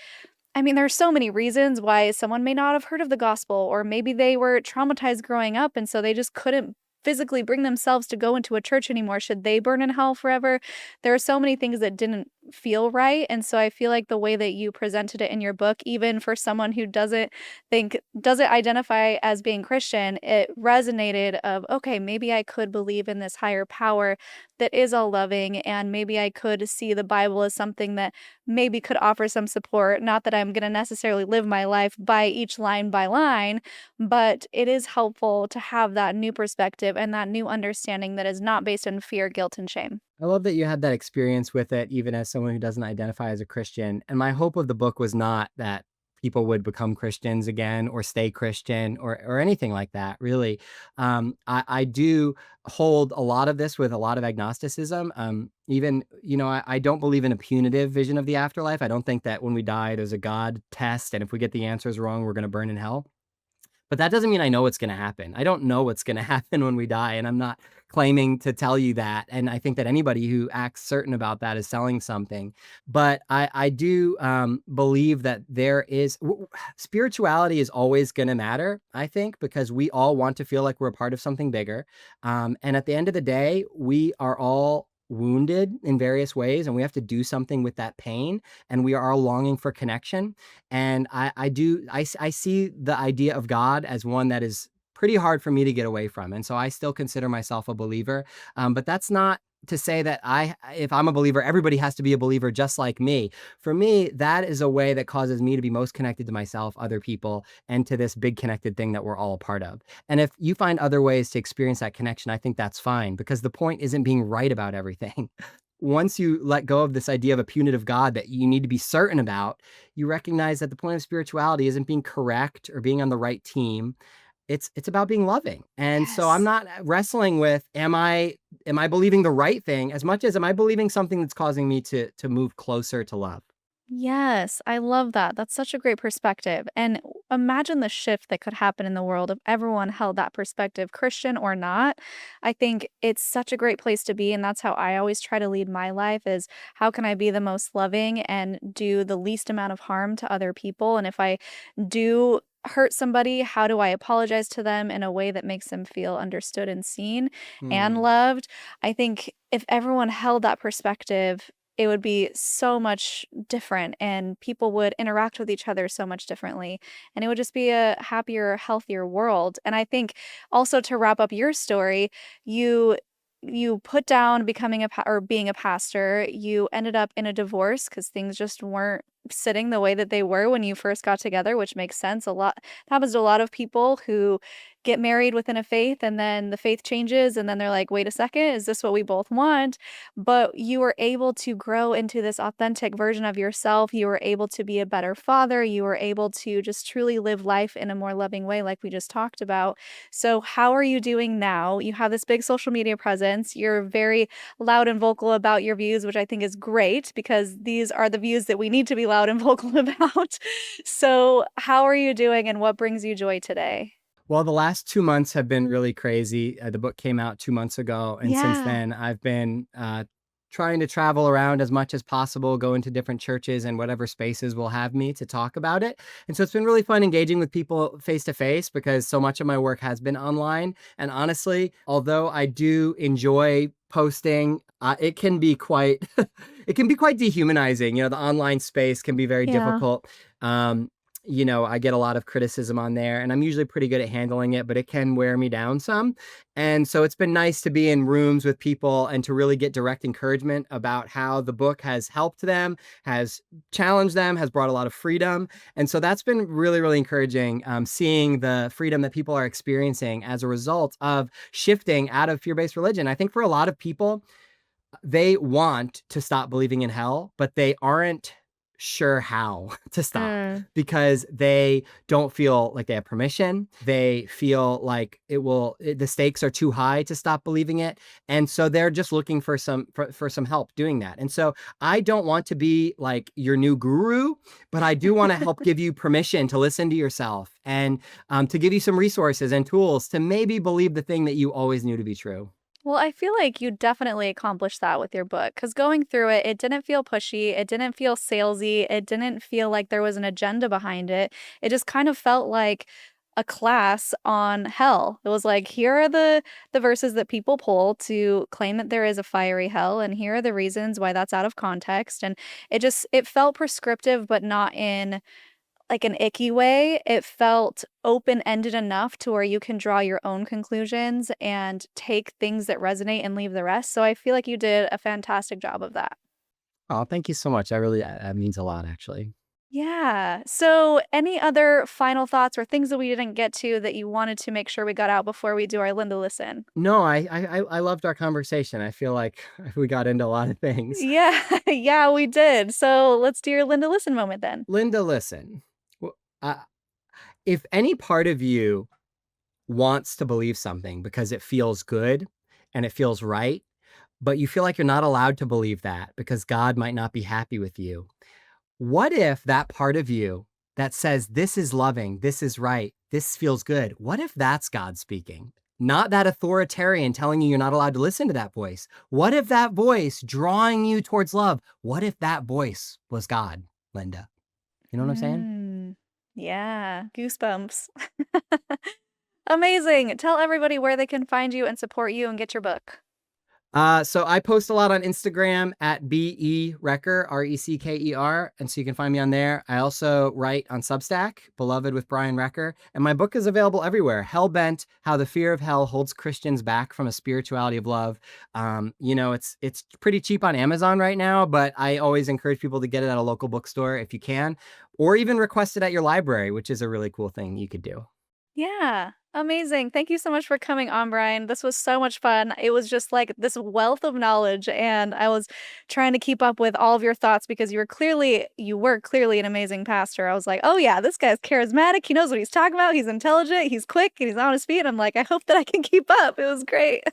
I mean, there's so many reasons why someone may not have heard of the gospel, or maybe they were traumatized growing up and so they just couldn't physically bring themselves to go into a church anymore. Should they burn in hell forever? There are so many things that didn't feel right. And so I feel like the way that you presented it in your book, even for someone who doesn't identify as being Christian, it resonated of, okay, maybe I could believe in this higher power that is all loving, and maybe I could see the Bible as something that maybe could offer some support. Not that I'm going to necessarily live my life by each line by line, but it is helpful to have that new perspective and that new understanding that is not based on fear, guilt, and shame. I love that you had that experience with it, even as someone who doesn't identify as a Christian. And my hope of the book was not that people would become Christians again or stay Christian or anything like that, really. I do hold a lot of this with a lot of agnosticism. Even, I don't believe in a punitive vision of the afterlife. I don't think that when we die, there's a God test, and if we get the answers wrong, we're going to burn in hell. But that doesn't mean I know what's going to happen. I don't know what's going to happen when we die, and I'm not claiming to tell you that. And I think that anybody who acts certain about that is selling something. But I do believe that spirituality is always going to matter, I think, because we all want to feel like we're a part of something bigger. And at the end of the day, we are all wounded in various ways, and we have to do something with that pain, and we are all longing for connection. And I see the idea of God as one that is pretty hard for me to get away from, and so I still consider myself a believer. But that's not to say that if I'm a believer, everybody has to be a believer just like me. For me, that is a way that causes me to be most connected to myself, other people, and to this big connected thing that we're all a part of. And if you find other ways to experience that connection, I think that's fine, because the point isn't being right about everything. once you let go of this idea of a punitive God that you need to be certain about, you recognize that the point of spirituality isn't being correct or being on the right team. It's about being loving. And so I'm Yes. not wrestling with am I believing the right thing as much as am I believing something that's causing me to move closer to love. Yes, I love that. That's such a great perspective. And imagine the shift that could happen in the world if everyone held that perspective, Christian or not. I think it's such a great place to be. And that's how I always try to lead my life is how can I be the most loving and do the least amount of harm to other people? And if I do hurt somebody, how do I apologize to them in a way that makes them feel understood and seen and Hmm. loved? I think if everyone held that perspective, it would be so much different and people would interact with each other so much differently and it would just be a happier, healthier world. And I think also to wrap up your story, you you put down becoming or being a pastor, you ended up in a divorce cuz things just weren't sitting the way that they were when you first got together, which makes sense. A lot happens to a lot of people who get married within a faith and then the faith changes and then they're like, "Wait a second, is this what we both want?" But you were able to grow into this authentic version of yourself. You were able to be a better father. You were able to just truly live life in a more loving way, like we just talked about. So, how are you doing now? You have this big social media presence. You're very loud and vocal about your views, which I think is great because these are the views that we need to be loud and vocal about. So, how are you doing and what brings you joy today? Well, the last 2 months have been really crazy. The book came out 2 months ago, and since Yeah. then, I've been trying to travel around as much as possible, go into different churches and whatever spaces will have me to talk about it. And so it's been really fun engaging with people face to face because so much of my work has been online. And honestly, although I do enjoy posting, it can be quite it can be quite dehumanizing. The online space can be very Yeah. difficult. Um, I get a lot of criticism on there, and I'm usually pretty good at handling it, but it can wear me down some. And so it's been nice to be in rooms with people and to really get direct encouragement about how the book has helped them, has challenged them, has brought a lot of freedom. And so that's been really, really encouraging, seeing the freedom that people are experiencing as a result of shifting out of fear based religion. I think for a lot of people, they want to stop believing in hell, but they aren't sure how to stop Mm. because they don't feel like they have permission. They feel like the stakes are too high to stop believing it. And so they're just looking for some help doing that. And so I don't want to be like your new guru, but I do want to help give you permission to listen to yourself and to give you some resources and tools to maybe believe the thing that you always knew to be true. Well, I feel like you definitely accomplished that with your book because going through it, it didn't feel pushy. It didn't feel salesy. It didn't feel like there was an agenda behind it. It just kind of felt like a class on hell. It was like, here are the verses that people pull to claim that there is a fiery hell, and here are the reasons why that's out of context. And it felt prescriptive, but not in like an icky way. It felt open-ended enough to where you can draw your own conclusions and take things that resonate and leave the rest. So I feel like you did a fantastic job of that. Oh, thank you so much. That means a lot, actually. Yeah. So any other final thoughts or things that we didn't get to that you wanted to make sure we got out before we do our Linda Listen? No, I loved our conversation. I feel like we got into a lot of things. Yeah, yeah, we did. So let's do your Linda Listen moment then. Linda, listen. w- uh, If any part of you wants to believe something because it feels good and it feels right, but you feel like you're not allowed to believe that because God might not be happy with you, what if that part of you that says, this is loving, this is right, this feels good, what if that's God speaking? Not that authoritarian telling you you're not allowed to listen to that voice. What if that voice drawing you towards love? What if that voice was God, Linda? You know what I'm saying? Mm, yeah, goosebumps. Amazing. Tell everybody where they can find you and support you and get your book. So I post a lot on Instagram at Recker, Recker. And so you can find me on there. I also write on Substack, Beloved with Brian Recker. And my book is available everywhere. Hellbent, How the Fear of Hell Holds Christians Back from a Spirituality of Love. It's pretty cheap on Amazon right now, but I always encourage people to get it at a local bookstore if you can, or even request it at your library, which is a really cool thing you could do. Yeah. Amazing. Thank you so much for coming on, Brian. This was so much fun. It was just like this wealth of knowledge, and I was trying to keep up with all of your thoughts because you were clearly an amazing pastor. I was like, "Oh yeah, this guy's charismatic. He knows what he's talking about. He's intelligent, he's quick, and he's on his feet." I'm like, "I hope that I can keep up." It was great.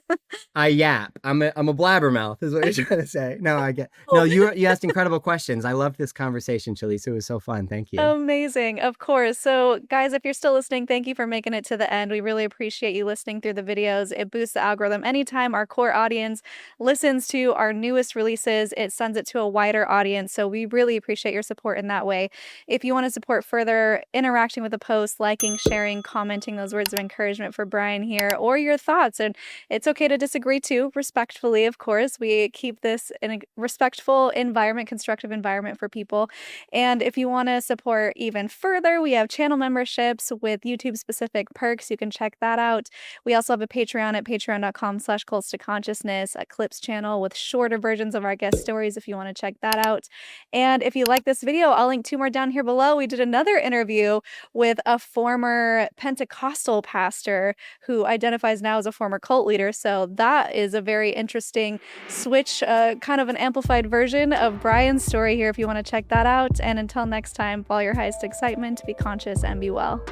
I yap. I'm a blabbermouth, is what you're trying to say. No, I get. No, you asked incredible questions. I loved this conversation, Shalisa. It was so fun. Thank you. Amazing. Of course. So, guys, if you're still listening, thank you for making it to the end. We really appreciate you listening through the videos. It boosts the algorithm. Anytime our core audience listens to our newest releases, it sends it to a wider audience. So, we really appreciate your support in that way. If you want to support further interacting with the post, liking, sharing, commenting those words of encouragement for Brian here, or your thoughts, and it's okay to disagree too, respectfully, of course. We keep this in a respectful environment, constructive environment for people. And if you want to support even further, we have channel memberships with YouTube specific perks. You can check that out. We also have a Patreon at patreon.com/cults to consciousness, a clips channel with shorter versions of our guest stories if you want to check that out. And if you like this video, I'll link 2 more down here below. We did another interview with a former Pentecostal pastor who identifies now as a former cult leader. So that is a very interesting switch, kind of an amplified version of Brian's story here if you want to check that out. And until next time, follow your highest excitement, be conscious, and be well.